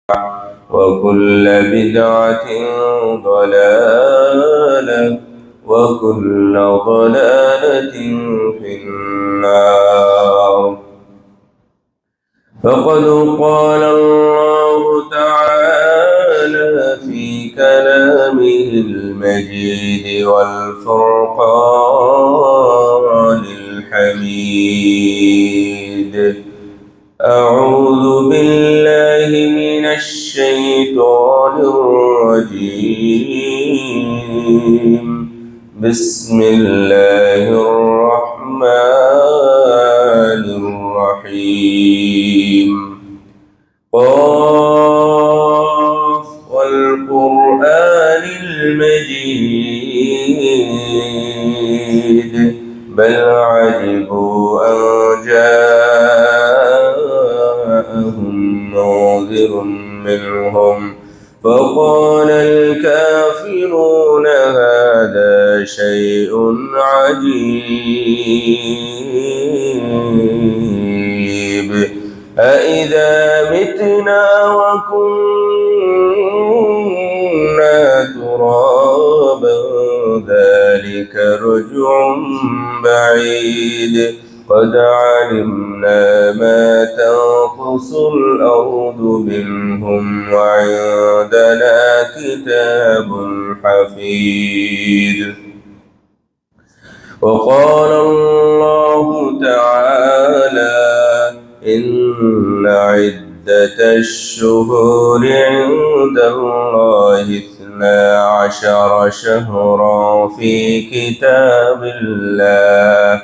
وكل بدعة ضلالة وكل ضلالة في النار. فقد قال الله تعالى في كلامه المجيد والفرقان الحميد: أعوذ بالله من الشيطان الرجيم. بسم الله الرحمن الرحيم. قاف والقرآن المجيد بل عجبوا أن جاءهم منذر منهم فقال الكافرون هذا شيء عجيب أإذا متنا وكنا ترابا ذلك رجع بعيد قد علمنا ما تنقص الأرض منهم وعندنا كتاب حفيظ. وقال الله تعالى: إن عدة الشهور عند الله 12 شهرا في كتاب الله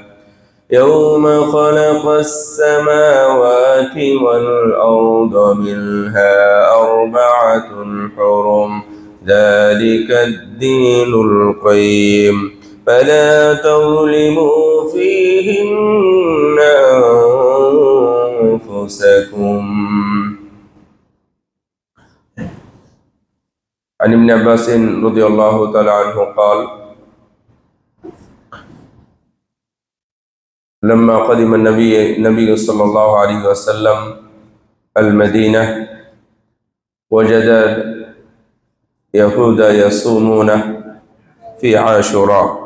يوم خلق السماوات والأرض منها 4 حرم ذلك الدين القيم فلا تظلموا فيهن أنفسكم. عن ابن عباس رضي الله تعالى عنه قال: لما قدم النبي صلى الله عليه وسلم المدينة وجد يهود يصومون في عاشوراء،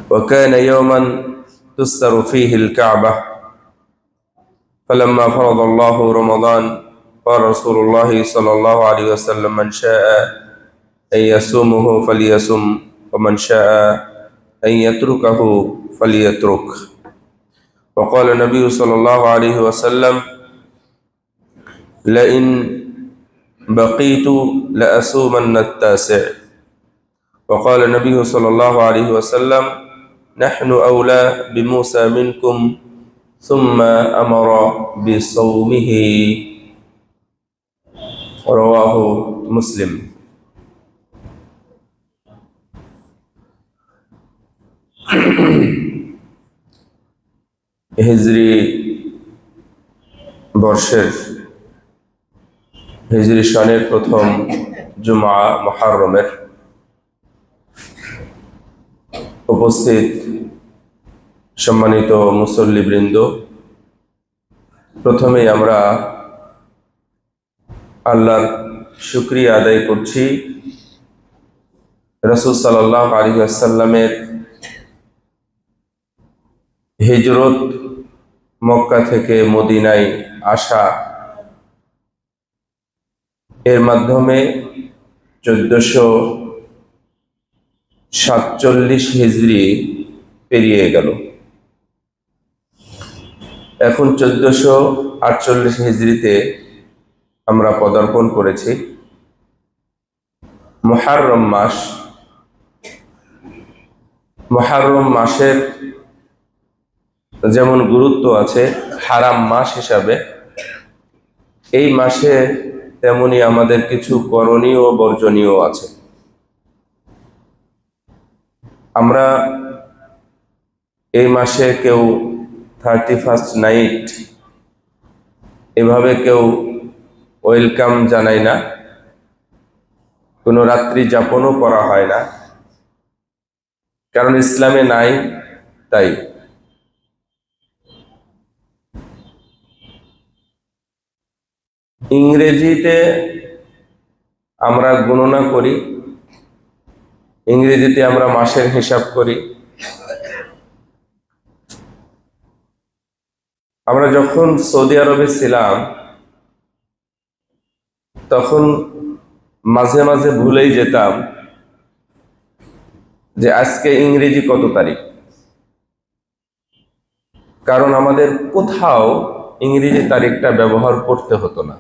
وكان يوما تستر فيه الكعبة، فلما فرض الله رمضان قال رسول الله صلى الله عليه وسلم: من شاء أن يصومه فليصم ومن شاء أن يتركه فليترك. وقال النبي صلى الله عليه وسلم: لئن بقيت لأصومن 9. وقال النبي صلى الله عليه وسلم: نحن أولى بموسى منكم، ثم أمر بصومه. رواه مسلم. হিজরি বর্ষের হিজরি সনের প্রথম জুমা মুহররমের উপস্থিত সম্মানিত মুসল্লিবৃন্দ, প্রথমেই আমরা আল্লাহর শুকরিয়া আদায় করছি রাসূল সাল্লাল্লাহু আলাইহি ওয়াসাল্লামের হিজরত মক্কা থেকে মদিনায় আসা, এর মাধ্যমে 1447 হিজরি পেরিয়ে গেল। এখন 1448 হিজরিতে আমরা পদার্পণ করেছি। মুহররম মাস, মুহররম মাসের যেমন গুরুত্ব আছে হারাম মাস হিসাবে, এই মাসে তেমনি আমাদের কিছু করণীয় ও বর্জনীয় আছে। আমরা এই মাসে কেউ 31st নাইট এভাবে কেউ ওয়েলকাম জানাই না, কোনো রাত্রি যাপনও করা হয় না, কারণ ইসলামে নাই। তাই ইংরেজিতে আমরা গণনা করি, ইংরেজিতে আমরা মাসের হিসাব করি। আমরা যখন সৌদি আরবে ছিলাম তখন মাঝে মাঝে ভুলেই যেতাম যে আজকে ইংরেজি কত তারিখ, কারণ আমাদের কোথাও ইংরেজি তারিখটা ব্যবহার করতে হতো না,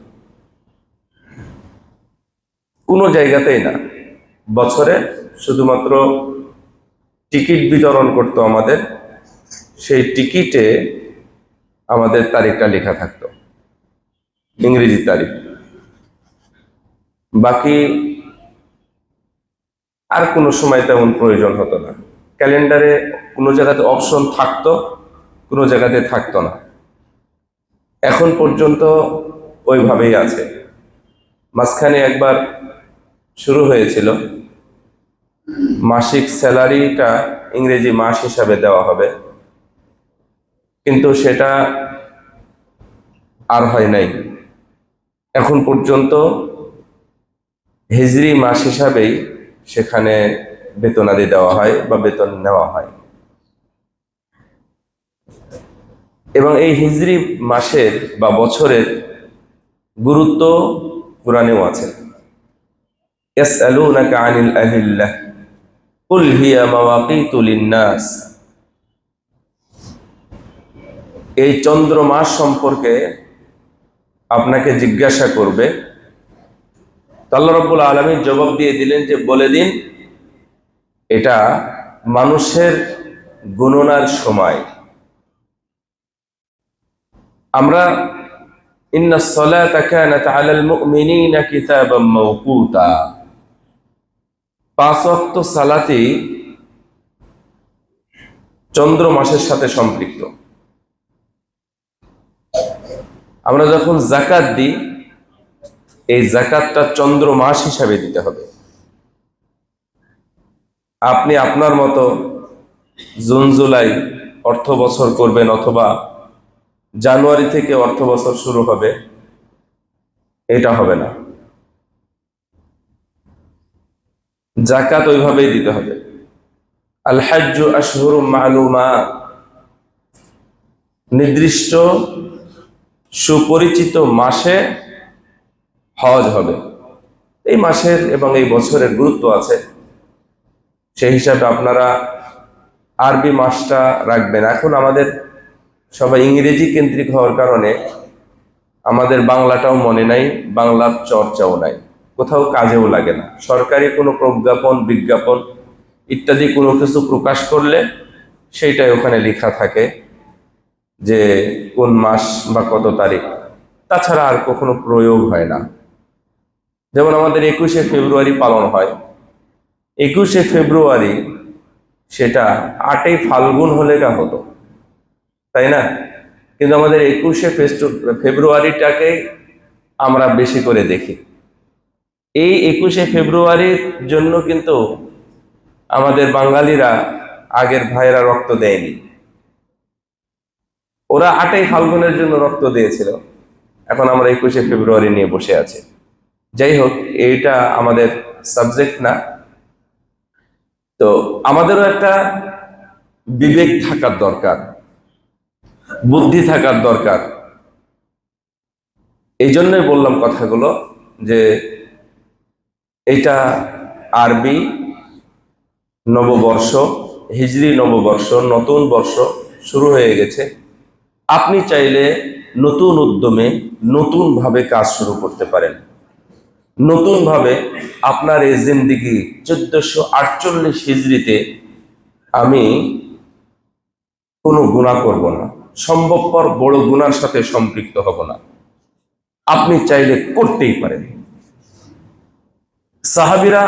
কোনো জায়গাতেই না। বছরে শুধুমাত্র টিকিট বিতরণ করতো আমাদের, সেই টিকিটে আমাদের তারিখটা লেখা থাকতো, ইংরেজি তারিখ। বাকি আর কোনো সময় তেমন প্রয়োজন হতো না। ক্যালেন্ডারে কোনো জায়গাতে অপশন থাকতো, কোনো জায়গাতে থাকতো না। এখন পর্যন্ত ওইভাবেই আছে। মাঝখানে একবার শুরু হয়েছিল মাসিক স্যালারিটা ইংরেজি মাস হিসাবে দেওয়া হবে, কিন্তু সেটা আর হয় নাই। এখন পর্যন্ত হিজরি মাস হিসাবেই সেখানে বেতনাদি দেওয়া হয় বা বেতন নেওয়া হয়। এবং এই হিজরি মাসের বা বছরের গুরুত্ব কোরআনেও আছে। ইয়াসআলুনাকা আনিল আহিল্লাহ কুল হিয়া মাওয়াকিতু লিন-নাস। এই চন্দ্র মাস সম্পর্কে আপনাকে জিজ্ঞাসা করবে। আল্লাহ রাব্বুল আলামিন জবাব দিয়ে দিলেন যে বলে দিন এটা মানুষের গণনার সময়। আমরা ইন্নাস সালাতা কানাত আলাল মুমিনিনা কিতাবাম মাওকুতা, 5 ওয়াক্ত সালাতই চন্দ্র মাসের সাথে সম্পৃক্ত। আমরা যখন যাকাত দিই, এই যাকাতটা চন্দ্র মাস হিসাবে দিতে হবে। আপনি আপনার মতো জুন জুলাই অর্থ বছর করবেন অথবা জানুয়ারি থেকে অর্থ বছর শুরু হবে, এটা হবে না। যাকাত ওইভাবেই দিতে হবে। আল হাজ্জু আশহুরুম মা'লুমাত, নির্দিষ্ট সুপরিচিত মাসে হজ হবে। এই মাসের এবং এই বছরের গুরুত্ব আছে, সেই হিসাবে আপনারা আরবি মাসটা রাখবেন। এখন আমাদের সবাই ইংরেজি কেন্দ্রিক হওয়ার কারণে আমাদের বাংলাটাও মনে নাই, বাংলার চর্চাও নাই, কোথাও কাজেও লাগে না। সরকারি কোনো প্রজ্ঞাপন, বিজ্ঞাপন ইত্যাদি কোনো কিছু প্রকাশ করলে সেইটাই ওখানে লেখা থাকে যে কোন মাস বা কত তারিখ, তাছাড়া আর কখনো প্রয়োগ হয় না। যেমন আমাদের 21শে ফেব্রুয়ারি পালন হয়, 21শে ফেব্রুয়ারি সেটা 8ই ফাল্গুন হলে কা হতো, তাই না? কিন্তু আমাদের 21শে ফেব্রুয়ারিটাকে আমরা বেশি করে দেখি। এই 21শে ফেব্রুয়ারির জন্য কিন্তু আমাদের বাঙালিরা আগের ভাইয়েরা রক্ত দেয়নি, ওরা 8ই ফাল্গুনের জন্য রক্ত দিয়েছিল। এখন আমরা 21শে ফেব্রুয়ারি নিয়ে বসে আছি। যাই হোক, এইটা আমাদের সাবজেক্ট না। তো আমাদেরও একটা বিবেক থাকার দরকার, বুদ্ধি থাকার দরকার। এই জন্যই বললাম কথাগুলো যে এটা আরবি নববর্ষ, হিজরি নববর্ষ, নতুন বর্ষ শুরু হয়ে গেছে। আপনি চাইলে নতুন উদ্যমে নতুনভাবে কাজ শুরু করতে পারেন। নতুনভাবে আপনার এই জিন্দেগি 1448 হিজরিতে আমি কোনো গুনাহ করব না, সম্ভবপর বড় গুনার সাথে সম্পৃক্ত হব না, আপনি চাইলে করতেই পারেন। সাহাবীরা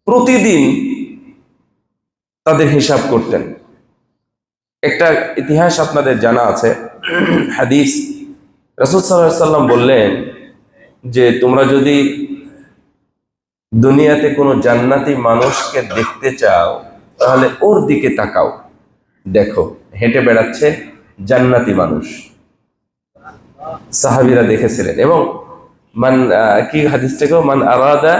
প্রতিদিন তাদের হিসাব করতেন। একটা ইতিহাস আপনাদের জানা আছে, হাদিস। রাসূল সাল্লাল্লাহু আলাইহি ওয়াসাল্লাম বললেন যে তোমরা যদি দুনিয়াতে কোনো জান্নাতি মানুষকে দেখতে চাও তাহলে ওর দিকে তাকাও, দেখো হেঁটে বেড়াচ্ছে জান্নাতি মানুষ। সাহাবীরা দেখেছিলেন। এবং মান কি হাদিসটাকে মান আরাদা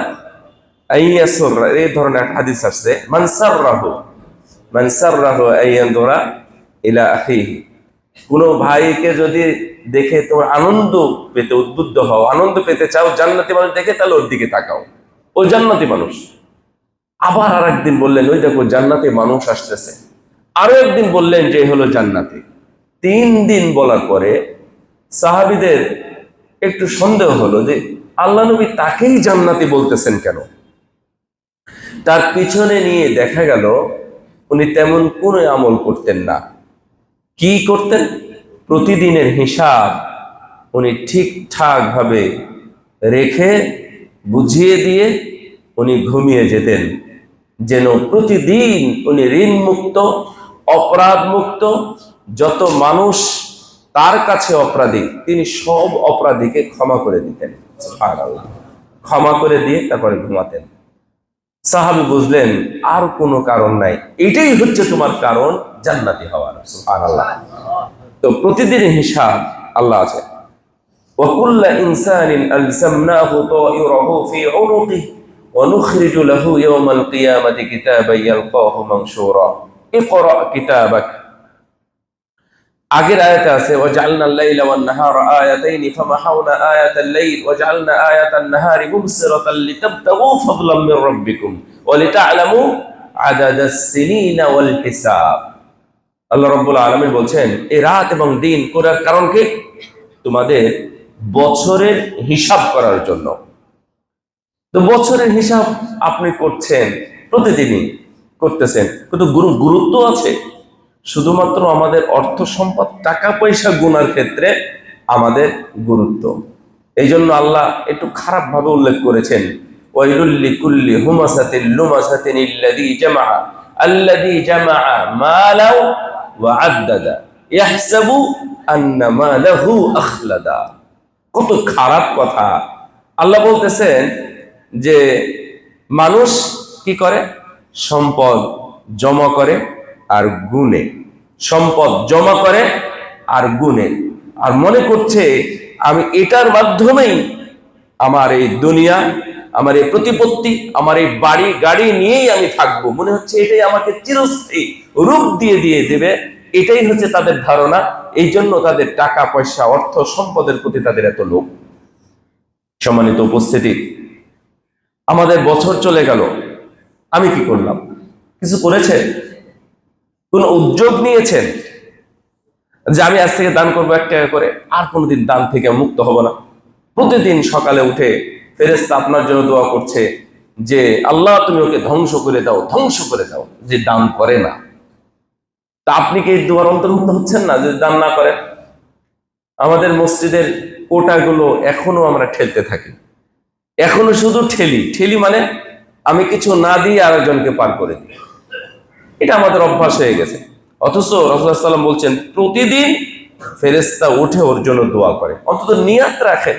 আইয়াসুর, এই ধরনের একটা হাদিস আসছে, মান সাররাহু আইয়ানদুরা ইলা আখিহি, কোনো ভাইকে যদি দেখে তোমার আনন্দ পেতে উদ্বুদ্ধ হও, আনন্দ পেতে চাও জান্নাতি মানুষ দেখে, তাহলে ওর দিকে তাকাও, ও জান্নাতি মানুষ। আবার আর একদিন বললেন ওই দেখো জান্নাতি মানুষ আসতেছে। আরো একদিন বললেন যে হলো জান্নাতি। 3 দিন বলার পরে সাহাবীদের একটু সন্দেহ হলো যে আল্লাহ নবী তাকেই জান্নাতি বলতেছেন কেন। তার পিছনে নিয়ে দেখা গেল উনি তেমন কোনো আমল করতেন না। কি করতেন? প্রতিদিনের হিসাব উনি ঠিকঠাক ভাবে রেখে বুঝিয়ে দিয়ে উনি ঘুমিয়ে যেতেন, যেন প্রতিদিন উনি ঋণ মুক্ত, অপরাধ মুক্ত। যত মানুষ তার কাছে অপরাধী, তিনি সব অপরাধীকে ক্ষমা করে দিতেন। সুবহানাল্লাহ। ক্ষমা করে দিয়ে তারপরে ঘুমাতেন। সাহাবী বুঝলেন আর কোনো কারণ নাই, এটাই হচ্ছে তোমার কারণ জান্নাতি হওয়ার। সুবহানাল্লাহ। তো প্রতিদিন হিসাব আল্লাহ আছে। وكل إنسان ألزمناه طائره في عنقه ونخرج له يوم القيامة كتابا يلقاه منشورا اقرأ كتابك। আগের আয়াতে আছে وجعلنا الليل والنهار آيتين فمحونا آية الليل وجعلنا آية النهار مبصرة لتبتغوا فضلا من ربكم ولتعلموا عدد السنين والحساب। আল্লাহ রাব্বুল আলামিন বলছেন এই রাত এবং দিন করার কারণ কি? তোমাদের বছরের হিসাব করার জন্য। তো বছরের হিসাব আপনি করছেন, প্রতিদিনই করতেছেন, কিন্তু গুরুত্ব আছে। শুধুমাত্র আমাদের অর্থ সম্পদ টাকা পয়সা গুনার ক্ষেত্রে আমাদের গুরুত্ব। এই জন্য আল্লাহ একটু খারাপ ভাবে উল্লেখ করেছেন ওয়াইলুল লিকুল্লি হুমাসাতিল লুমাসাতিন আল্লাযী জামা মালাও ওয়া আদ্দাদা ইয়াহসাবু আন্না মালাহু আখলাদা। কত খারাপ কথা। আল্লাহ বলতেছেন যে মানুষ কি করে? সম্পদ জমা করে আর গুনে, সম্পদ জমা করে আর গুনে, আর মনে করছে আমি এটার মাধ্যমেই আমার এই দুনিয়া, আমার এই প্রতিপত্তি, আমার এই বাড়ি গাড়ি নিয়েই আমি থাকবো। মনে হচ্ছে এটাই আমাকে চিরস্থায়ী রূপ দিয়ে দেবে। এটাই হচ্ছে তাদের ধারণা। এই জন্য তাদের টাকা পয়সা অর্থ সম্পদের প্রতি তাদের এত লোভ। সম্মানিত উপস্থিতি, আমাদের বছর চলে গেল, আমি কি করলাম? কিছু করেছেন? কোন উদ্যোগ নিয়েছেন যে আমি আজ থেকে দান করবো 1 টাকা করে, আর কোনোদিন দান থেকে মুক্ত হব না? প্রতিদিন সকালে উঠে ফেরেশতা আপনার জন্য দোয়া করছে যে আল্লাহ তুমি ওকে ধ্বংস করে দাও, ধ্বংস করে দাও, যে দান করে না। তা আপনি কি এই দোয়ার অন্তর্ভুক্ত হচ্ছেন না যে দান না করেন? আমাদের মসজিদের কোটাগুলো এখনো আমরা ঠেলতে থাকি, এখনো শুধু ঠেলি, মানে আমি কিছু না দিয়ে আরেকজনকে পার করে দিই। এটা আমাদের অভ্যাস হয়ে গেছে। অথচ রাসূলুল্লাহ সাল্লাল্লাহু আলাইহি ওয়াসাল্লাম বলছেন প্রতিদিন ফেরেশতা উঠে ওর জন্য দোয়া করে। অন্তত নিয়ত রাখেন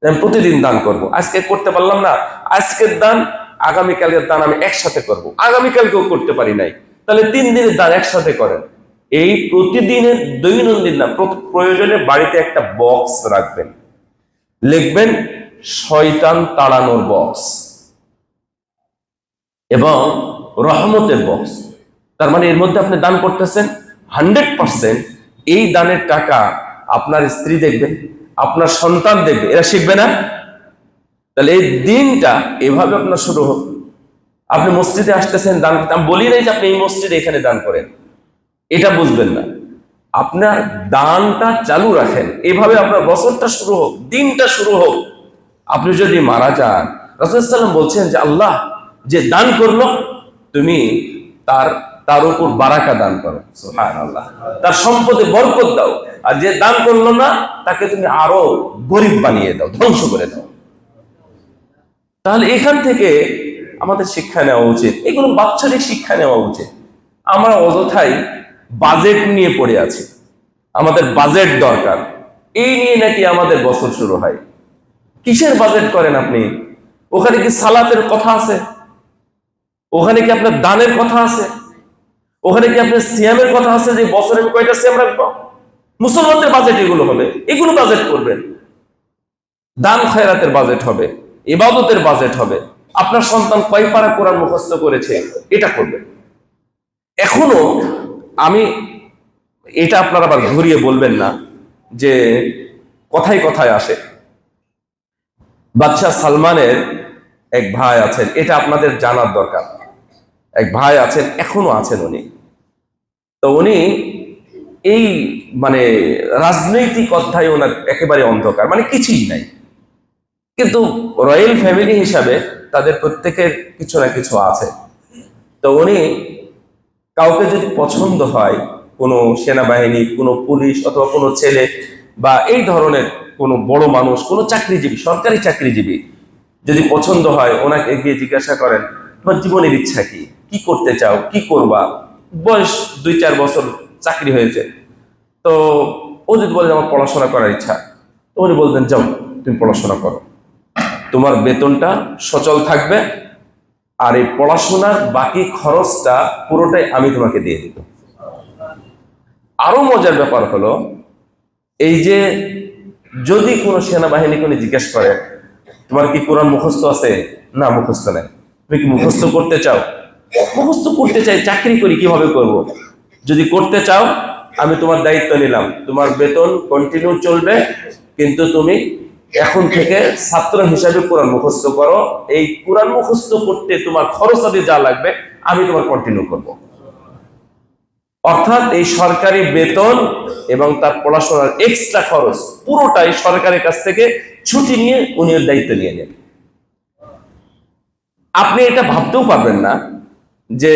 আমি প্রতিদিন দান করব। আজকে করতে পারলাম না, আজকের দান আগামীকালকের দান আমি একসাথে করব। আগামীকালকেও করতে পারি নাই, তাহলে 3 দিনের দান একসাথে করেন। এই প্রতিদিনের দৈনন্দিন না, প্রয়োজনে বাড়িতে একটা বক্স রাখবেন, লিখবেন শয়তান তাড়ানোর বক্স এবং রহমতের বক্স। তার মানে এর মধ্যে আপনি দান করতেছেন 100%। এই দানের টাকা আপনার স্ত্রী দেখবে, আপনার সন্তান দেখবে, এরা শিখবে না? তাহলে এই দিনটা এভাবে আপনার শুরু হোক। আপনি মসজিদে আসতেছেন দান করতে, আমি বলি নাই যে আপনি এই মসজিদে এখানে দান করেন, এটা বুঝবেন না। আপনার দানটা চালু রাখেন, এভাবে আপনার বছরটা শুরু হোক, দিনটা শুরু হোক। আপনি যদি মারা যান, রাসূলুল্লাহ সাল্লাল্লাহু আলাইহি ওয়াসাল্লাম বলছেন যে আল্লাহ যে দান করলো তুমি তার উপর বারাকা দান করো, সুবহানাল্লাহ, তার সম্পদে বরকত দাও। আর যে দান করলো না তাকে তুমি আরো গরিব বানিয়ে দাও, ধ্বংস করে দাও। তাহলে এখান থেকে আমাদের শিক্ষা নেওয়া উচিত, এগুলো বাচ্চাদের শিক্ষা নেওয়া উচিত। আমরা অযথাই বাজেট নিয়ে পড়ে আছি, আমাদের বাজেট দরকার, এই নিয়ে নাকি আমাদের বছর শুরু হয়। কিসের বাজেট করেন আপনি? ওখানে কি সালাতের কথা আছে? ওখানে কি আপনার দানের কথা আছে? ওখানে কি আপনার সিয়ামের কথা আছে যে বছরে কয়টা সিয়াম রাখবো? মুসলমানদের বাজেট এগুলো হবে, এগুলো বাজেট করবেন। দান খয়রাতের বাজেট হবে, ইবাদতের বাজেট হবে, আপনার সন্তান কয় পারা কোরআন মুখস্থ করেছে এটা করবেন। এখনো আমি এটা আপনারা আবার ঘুরিয়ে বলবেন না যে কথায় কথায় আসে। বাদশাহ সালমানের এক ভাই আছেন, এটা আপনাদের জানার দরকার। এক ভাই আছেন, এখনো আছেন উনি। তো উনি এই মানে রাজনৈতিক অধ্যায় ওনার একেবারে অন্ধকার, মানে কিছুই নাই। কিন্তু রয়্যাল ফ্যামিলি হিসাবে তাদের প্রত্যেকের কিছু না কিছু আছে। তো উনি কাউকে যদি পছন্দ হয়, কোনো সেনাবাহিনী, কোনো পুলিশ অথবা কোনো ছেলে বা এই ধরনের কোনো বড় মানুষ, কোনো চাকরিজীবী, সরকারি চাকরিজীবী যদি পছন্দ হয়, ওনাকে গিয়ে জিজ্ঞাসা করেন তোমার জীবনের ইচ্ছা কি, কি করতে চাও, কি করবা। বয়স 2-4 বছর চাকরি হয়েছে, তো ও যদি বলে আমার পড়াশোনা করার ইচ্ছা, তো উনি বলতেন যাও তুমি পড়াশোনা করো, তোমার বেতনটা সচল থাকবে, আর এই পড়াশোনার বাকি খরচটা পুরোটাই আমি তোমাকে দিয়ে দিব। আরো মজার ব্যাপার হলো, এই যে যদি কোনো সেনাবাহিনী কোনো জিজ্ঞেস করে তোমার কি কোরআন মুখস্থ আছে, না মুখস্থ নেই, তুমি কি মুখস্থ করতে চাও, মুখস্থ করতে চাই, চাকরি করি কিভাবে করব, যদি করতে চাও আমি তোমার দায়িত্ব নিলাম, তোমার বেতন কন্টিনিউ চলবে, কিন্তু তুমি এখন থেকে ছাত্র হিসাবে কোরআন মুখস্থ করো, এই কোরআন মুখস্থ করতে তোমার খরচ আদি যা লাগবে আমি তোমার কন্টিনিউ করব। অর্থাৎ এই সরকারি বেতন এবং তার পড়াশোনার এক্সট্রা খরচ পুরোটাই সরকারের কাছ থেকে ছুটি নিয়ে উনি দায়িত্ব নিয়ে নেন। আপনি এটা ভাবতেও পারবেন না যে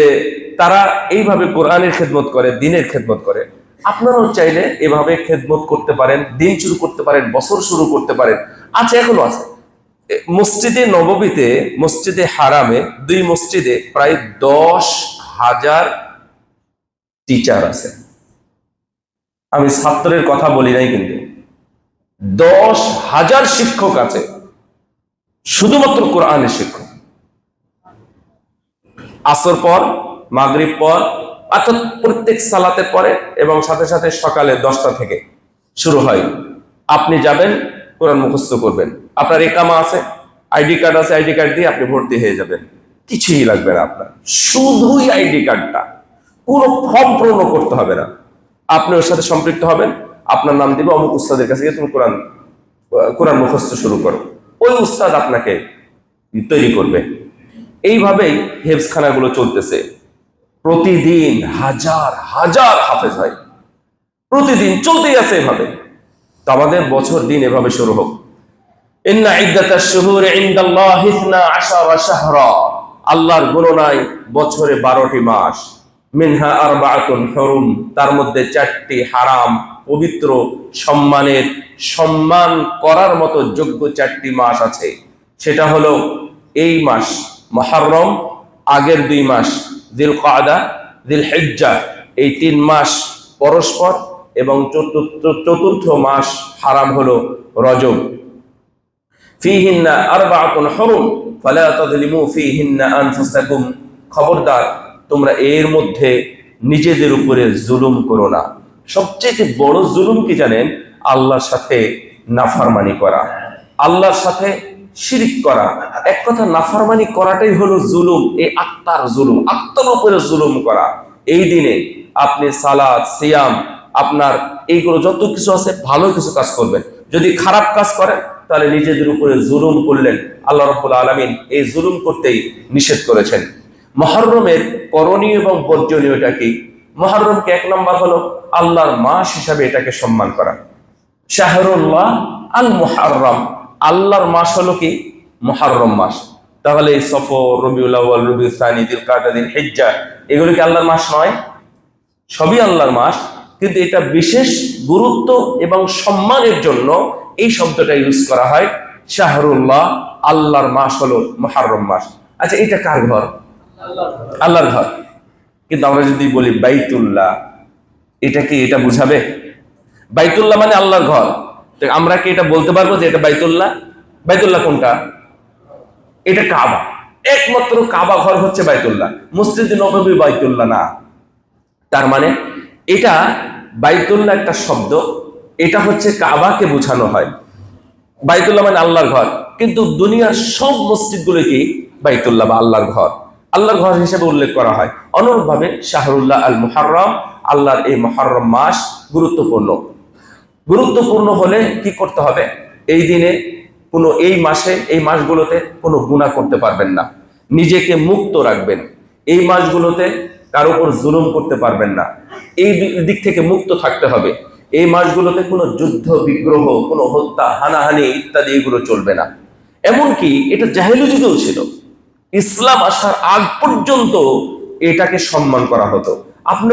তারা এইভাবে কোরআনের খেদমত করে, দিনের খেদমত করে। আপনারাও চাইলে এভাবে খেদমত করতে পারেন, দিন শুরু করতে পারেন, বছর শুরু করতে পারেন। আচ্ছা, এখনো আছে মসজিদে নববীতে, মসজিদে হারামে, 2 মসজিদে প্রায় 10,000 টিচার আছে। আমি ছাত্রের কথা বলি নাই, কিন্তু 10,000 শিক্ষক আছে, শুধুমাত্র কোরআনের শিক্ষক। আসর পর, মাগরিব পর, অর্থাৎ প্রত্যেক সালাতের পরে এবং সাথে সাথে সকালে 10টা থেকে শুরু হয়। আপনি যাবেন, কোরআন মুখস্থ করবেন, আপনার একামা আছে, আইডি কার্ড আছে, আইডি কার্ড দিয়ে আপনি ভর্তি হয়ে যাবেন, কিছুই লাগবে না আপনার, শুধুই আইডি কার্ডটা, কোনো ফর্ম পূরণ করতে হবে না। আপনি ওর সাথে সম্পৃক্ত হবেন, আপনার নাম দিবে, অমুক উস্তাদের কাছে গিয়ে তুমি কোরআন মুখস্থ শুরু করো, ওই উস্তাদ আপনাকে তৈরি করবে। এইভাবেই হেফজখানাগুলো চলতেছে। প্রতিদিন হাজার হাজার হাফেজ হয়, প্রতিদিন চলতেই আছে এভাবে। তো আমাদের বছর দিন এভাবে শুরু হোক। ইন্না ইদ্দাতাশ শুহুরি ইনদাল্লাহি 12 শাহরা, আল্লাহর গণনায় বছরে 12টি মাস। মিনহা আরবাআতুন হুরুম, তার মধ্যে 4টি হারাম, পবিত্র, সম্মানের, সম্মান করার মতো যোগ্য 4টি মাস আছে। সেটা হলো এই মাস মুহররম, আগের 2 মাস যিলকাদা, যিলহিজ্জা, এই 3 মাস পরস্পর, এবং চতুর্থ মাস হারাম হলো রজব। ফীহিন্না আরবাআতুন হুরুম ফালা তাযলিমু ফীহিন্না আনফুসাকুম, খবরদার তোমরা এর মধ্যে নিজেদের উপরে জুলুম করো না। সবচেয়ে বড় জুলুম কি জানেন? আল্লাহর সাথে নাফরমানি করা, আল্লাহর সাথে শিরিক করা। এক কথা, নাফরমানি করাটাই হলো জুলুম, এই আত্মার জুলুম, আত্মার উপরে জুলুম করা। এই দিনে আপনি সালাত, সিয়াম, আপনার এইগুলো যত কিছু আছে, ভালো কিছু কাজ করবেন। যদি খারাপ কাজ করেন তাহলে নিজেদের উপরে জুলুম করলেন। আল্লাহ রাব্বুল আলামিন এই জুলুম করতেই নিষেধ করেছেন। মুহররমের করণীয় এবং বর্জনীয়টা কি? মুহররমকে 1 নম্বর হলো আল্লাহর মাস হিসাবে এটাকে সম্মান করা। শাহরুল্লাহ আল মুহররম, আল্লাহর মাস হলো কি? মুহররম মাস। তাহলে সফর, রবিউল আউয়াল, রবিউল সানি, যিলকাদা, যিলহিজ্জা, এগুলো কি আল্লাহর মাস নয়? সবই আল্লাহর মাস, কিন্তু এটা বিশেষ গুরুত্ব এবং সম্মানের জন্য এই শব্দটা ইউজ করা হয়। শাহরুল্লাহ, আল্লাহর মাস হলো মুহররম মাস। আচ্ছা, এটা কার ঘর? আল্লাহর ঘর। কিন্তু আমরা যদি বলি বাইতুল্লাহ, এটা কি এটা বুঝাবে? বাইতুল্লাহ মানে আল্লাহর ঘর, আমরা কি এটা বলতে পারবো যে এটা বাইতুল্লাহ? বাইতুল্লাহ কোনটা? এটা কাবা, একমাত্র কাবা ঘর হচ্ছে বাইতুল্লাহ। মসজিদ নববী বাইতুল্লাহ না। তার মানে এটা বাইতুল্লাহ একটা শব্দ, এটা হচ্ছে কাবাকে বোঝানো হয়। বাইতুল্লাহ মানে আল্লাহর ঘর, কিন্তু দুনিয়ার সব মসজিদগুলোকে বাইতুল্লাহ বা আল্লাহর ঘর, আল্লাহর ঘর হিসেবে উল্লেখ করা হয়। অনুরূপভাবে শাহরুল্লাহ আল মুহাররম, আল্লাহর এই মুহাররম মাস গুরুত্বপূর্ণ। গুরুত্বপূর্ণ হলে কি করতে হবে? এই দিনে এই মাসে, এই মাসগুলোতে কোনো গুনাহ করতে পারবেন না, নিজেকে মুক্ত রাখবেন। এই মাসগুলোতে কারো উপর জুলুম করতে পারবেন না, এই দিক থেকে মুক্ত থাকতে হবে। এই মাসগুলোতে কোনো যুদ্ধ বিগ্রহ, কোনো হত্যা, হানাহানি ইত্যাদি এগুলো চলবে না। এমনকি এটা জাহেলি যুগেও ছিল, ইসলাম আসার আগ পর্যন্ত এটাকে সম্মান করা হতো। আপনি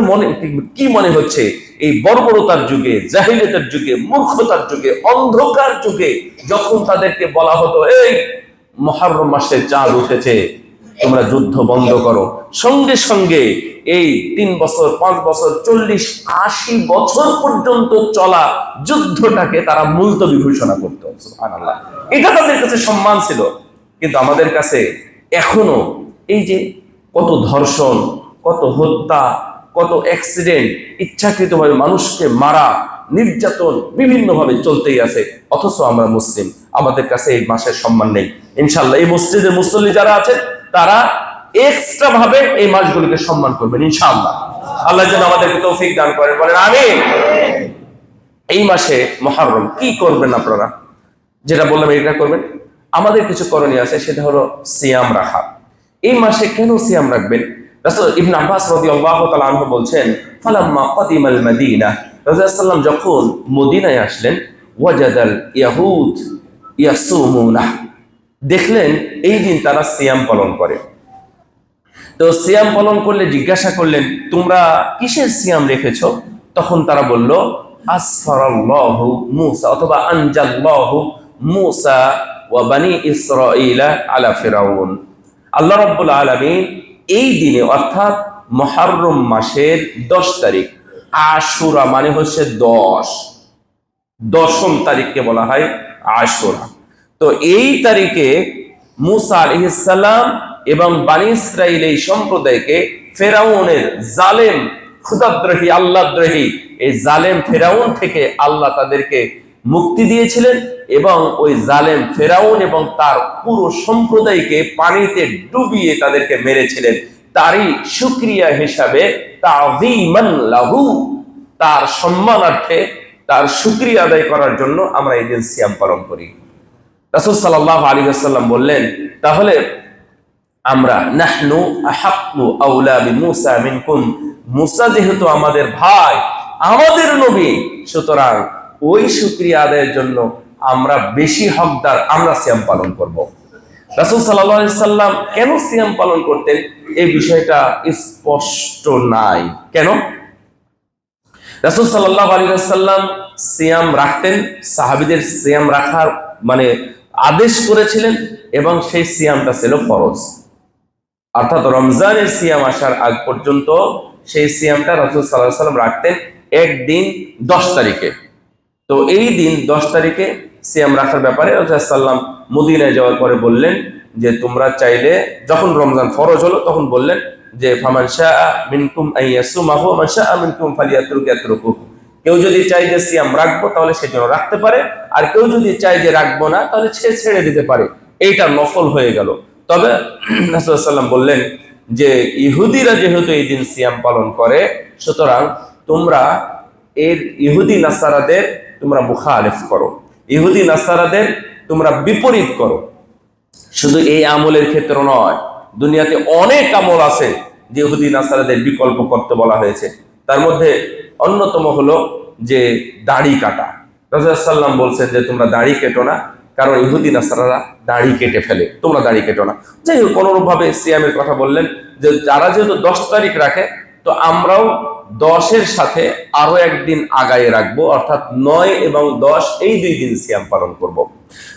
কি মনে হচ্ছে এই বর্বরতার যুগে, জাহিলিয়াতের যুগে, মূর্খতার যুগে, অন্ধকার যুগে যখন তাদেরকে বলা হতো এই মুহররম মাসে চাঁদ উঠেছে, তোমরা যুদ্ধ বন্ধ করো, সঙ্গে সঙ্গে এই 3 বছর, 5 বছর, 40, 80 বছর পর্যন্ত চলা যুদ্ধটাকে তারা মুলতবি ঘোষণা করতো। সুবহানাল্লাহ, এটা তাদের কাছে সম্মান ছিল। কিন্তু আমাদের কাছে এখনো এই যে কত ধর্ষণ, কত হত্যা, কত অ্যাক্সিডেন্ট, ইচ্ছাকৃতভাবে মানুষকে মারা, নির্যাতন বিভিন্নভাবে চলতেই আছে। অথচ আমরা মুসলিম, আমাদের কাছে এই মাসের সম্মান নেই। ইনশাআল্লাহ এই মসজিদের মুসল্লি যারা আছেন তারা এক্সট্রা ভাবে এই মাসগুলোকে সম্মান করবেন ইনশাআল্লাহ। আল্লাহ যেন আমাদেরকে তৌফিক দান করেন, বলেন আমিন। এই মাসে মুহররম কি করবেন আপনারা? যেটা বললাম এটা করবেন। আমাদের কিছু করণীয় আছে, সেটা হলো সিয়াম রাখা। এই মাসে কেন সিয়াম রাখবেন? রাসূল ইবনে আব্বাস রাদিয়াল্লাহু তাআলা আনহু বলছেন, ফালাম্মা কাদিমাল মাদিনা, রাসূলুল্লাহ সাল্লাল্লাহু যখন মদিনায় আসলেন, ওয়াজাদাল ইয়াহুদ ইয়াসুমুনা, দেখলেন এই দিন তারা সিয়াম পালন করে। তো সিয়াম পালন করলে জিজ্ঞাসা করলেন, তোমরা কিসের সিয়াম রেখেছো? তখন তারা বলল, আসফারাল্লাহু মূসা, অথবা আনজাল্লাহু মূসা ওয়া বানি ইসরাঈলা আলা ফিরাউন। আল্লাহ রাব্বুল আলামিন এই দিনে, অর্থাৎ মুহররম মাসের 10 তারিখ, আশুরা মানে হচ্ছে 10ম তারিখকে বলা হয় আশুরা। তো এই তারিখে মূসা আলাইহিস সালাম এবং বানি ইসরাঈল এই সম্প্রদায়কে ফেরাউনের জালেম, খুদাদ্রোহী, আল্লাহদ্রোহী এই জালেম ফেরাউন থেকে আল্লাহ তাদেরকে মুক্তি দিয়েছিলেন, এবং ওই জালেম ফেরাউন এবং তার পুরো সম্প্রদায়কে পানিতে ডুবিয়ে তাদেরকে মেরেছিলেন। তারই শুকরিয়া হিসাবে, তাযীমান লাহু, তার সম্মানার্থে, তার শুকরিয়া আদায় করার জন্য আমরা এই দিন সিয়াম পালন করি। রাসূল সাল্লাল্লাহু আলাইহি ওয়াসাল্লাম বললেন, তাহলে আমরা নাহনু আহাক্কু আওলা বিমূসা মিনকুম, মূসা যেহেতু আমাদের ভাই, আমাদের নবী, সুতরাং ওই শুকরিয়া আদায়ের জন্য আমরা বেশি হকদার, আমরা সিয়াম পালন করব। রাসূল সাল্লাল্লাহু আলাইহি সাল্লাম কেন সিয়াম পালন করতেন এই বিষয়টা স্পষ্ট নাই। কেন? রাসূল সাল্লাল্লাহু আলাইহি ওয়াসাল্লাম সিয়াম রাখতেন, সাহাবীদের সিয়াম রাখার আদেশ করেছিলেন, এবং সেই সিয়ামটা ছিল ফরজ। অর্থাৎ রমজানের সিয়াম আসার আগ পর্যন্ত সেই সিয়ামটা রাসূল সাল্লাল্লাহু আলাইহি ওয়াসাল্লাম রাখতেন একদিন 10 তারিখে। তো এই দিন 10 তারিখে সিয়াম রাখার ব্যাপারে রাসূল সাল্লাল্লাহু মদিনায় যাওয়ার পরে বললেন যে তোমরা চাইলে, যখন রমজান ফরজ হলো তখন বললেন যে ফামান শাআ মিনকুম আইয়াসুমাহু ওয়া মান শাআ মিনকুম ফালিয়াতরুকুহু, কেউ যদি চায় যে সিয়াম রাখবো তাহলে সেজন্য রাখতে পারে, আর কেউ যদি চায় যে রাখবো না তাহলে ছেড়ে দিতে পারে। এইটা নফল হয়ে গেল। তবে রাসূল সাল্লাল্লাহু আলাইহি ওয়াসাল্লাম বললেন যে ইহুদিরা যেহেতু এই দিন সিয়াম পালন করে, সুতরাং তোমরা ইহুদি নাসারাদের তোমরা মুখালিফ করো, ইহুদি নাসারাদের তোমরা বিপরীত করো। শুধু এই আমলের ক্ষেত্রে নয়, দুনিয়াতে অনেক আমল আছে যে ইহুদি নাসারাদের বিকল্প করতে বলা হয়েছে। তার মধ্যে অন্যতম হলো যে দাড়ি কাটা। রাসূল সাল্লাল্লাহু আলাইহি ওয়াসাল্লাম বলছেন যে তোমরা দাড়ি কেটো না, কারণ ইহুদি নাসারারা দাড়ি কেটে ফেলে, তোমরা দাড়ি কেটো না। যাই হোক, কোনোভাবে সিয়ামের কথা বললেন যে যারা যেহেতু 10 তারিখ রাখে, তো আমরাও 10-এর সাথে আরো একদিন আগায় রাখবো, অর্থাৎ 9 এবং 10 এই 2 দিন সিয়াম পালন করব।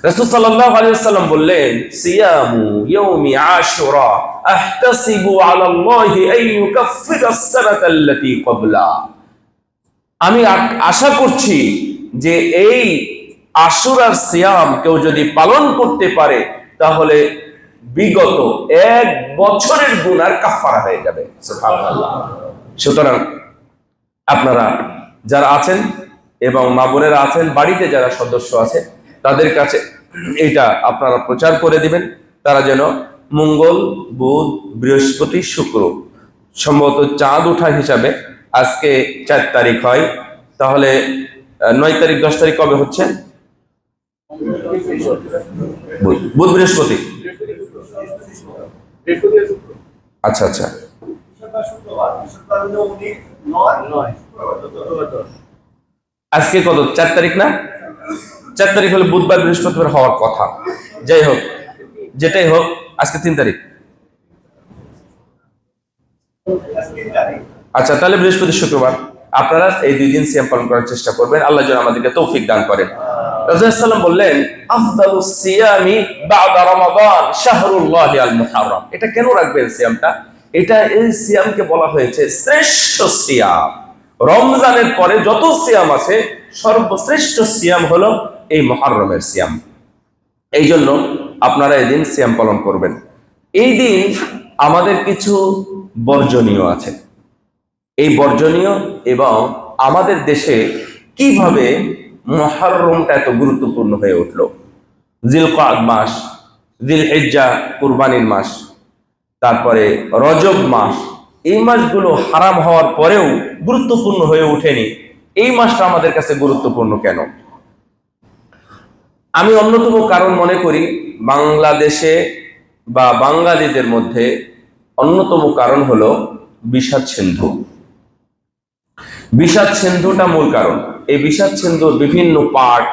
রাসূল সাল্লাল্লাহু আলাইহি ওয়াসাল্লাম বললেন, সিয়ামু ইয়াউমি আশুরা আহতাসিবু আলা আল্লাহি আন ইউকাফফিরা আস-সানাতা আল্লাতী ক্বাবলা। আমি আশা করছি যে এই আশুরার সিয়াম কেউ যদি পালন করতে পারে তাহলে বিগত 1 বছরের গুনার কাফারা হয়ে যাবে। সুবহানাল্লাহ। সুতরাং আপনারা যারা আছেন এবং মা বোনেরা আছেন, বাড়িতে যারা সদস্য আছে, তাদের কাছে এটা আপনারা প্রচার করে দিবেন, তারা যেন মঙ্গল, বুধ, বৃহস্পতি, শুক্র, সম্ভবত চাঁদ ওঠা হিসাবে আজকে 4 তারিখ হয়, তাহলে 9 তারিখ 10 তারিখ কবে হচ্ছে? বুধ বৃহস্পতি, আচ্ছা আচ্ছা, আজকে কত? 4 তারিখ না? 4 তারিখ হলে বুধবার বৃহস্পতিবার হওয়ার কথা। যাই হোক, যেটাই হোক, আজকে 3 তারিখ। আচ্ছা, তাহলে বৃহস্পতি শুক্রবার আপনারা এই 2 দিন সিয়াম পালন করার চেষ্টা করবেন। আল্লাহ যেন আমাদেরকে তৌফিক দান করেন। রাসূলুল্লাহ সাল্লাল্লাহু আলাইহি ওয়াসাল্লাম বললেন, আফদালুস সিয়ামি বা'দা রমাদান শাহরুল্লাহি আল মুহাররম। এটা কেন রাখবেন সিয়ামটা? এটা, এই সিয়ামকে বলা হয়েছে শ্রেষ্ঠ সিয়াম। রমজানের পরে যত সিয়াম আছে সর্বশ্রেষ্ঠ সিয়াম হলো এই মুহররমের সিয়াম। এই জন্য আপনারা এই দিন সিয়াম পালন করবেন। এই দিন আমাদের কিছু বর্জনীয় আছে। এই বর্জনীয় এবং আমাদের দেশে কিভাবে মুহররমটা এত গুরুত্বপূর্ণ হয়ে উঠলো। জিলকাদ মাস, জিলহিজ্জা কুরবানির মাস, তারপরে রজব মাস, এই মাসগুলো হারাম হওয়ার পরেও গুরুত্বপূর্ণ হয়ে ওঠেনি। এই মাসটা আমাদের কাছে গুরুত্বপূর্ণ কেন? আমি অন্যতম কারণ মনে করি, বাংলাদেশে বা বাঙালিদের মধ্যে অন্যতম কারণ হলো বিষাদ সিন্ধু। বিষাদ সিন্ধুটা মূল কারণ। এই বিষাদ সিন্ধুর বিভিন্ন পার্ট,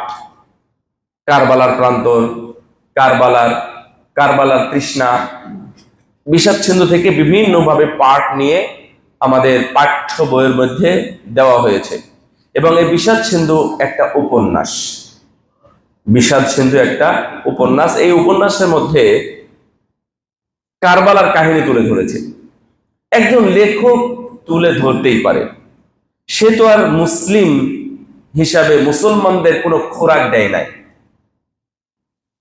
কারবালার প্রান্তর, কারবালার তৃষ্ণা, বিষাদ সিন্ধু থেকে বিভিন্নভাবে পার্ট নিয়ে আমাদের পাঠ্য বইয়ের মধ্যে দেওয়া হয়েছে। এবং এই বিষাদ সিন্ধু একটা উপন্যাস। বিষাদ সিন্ধু একটা উপন্যাস। এই উপন্যাসের মধ্যে কারবালার কাহিনী তুলে ধরেছে। একজন লেখক তুলে ধরতেই পারে, সে তো আর মুসলিম হিসাবে মুসলমানদের কোনো খোরাক দেয় নাই।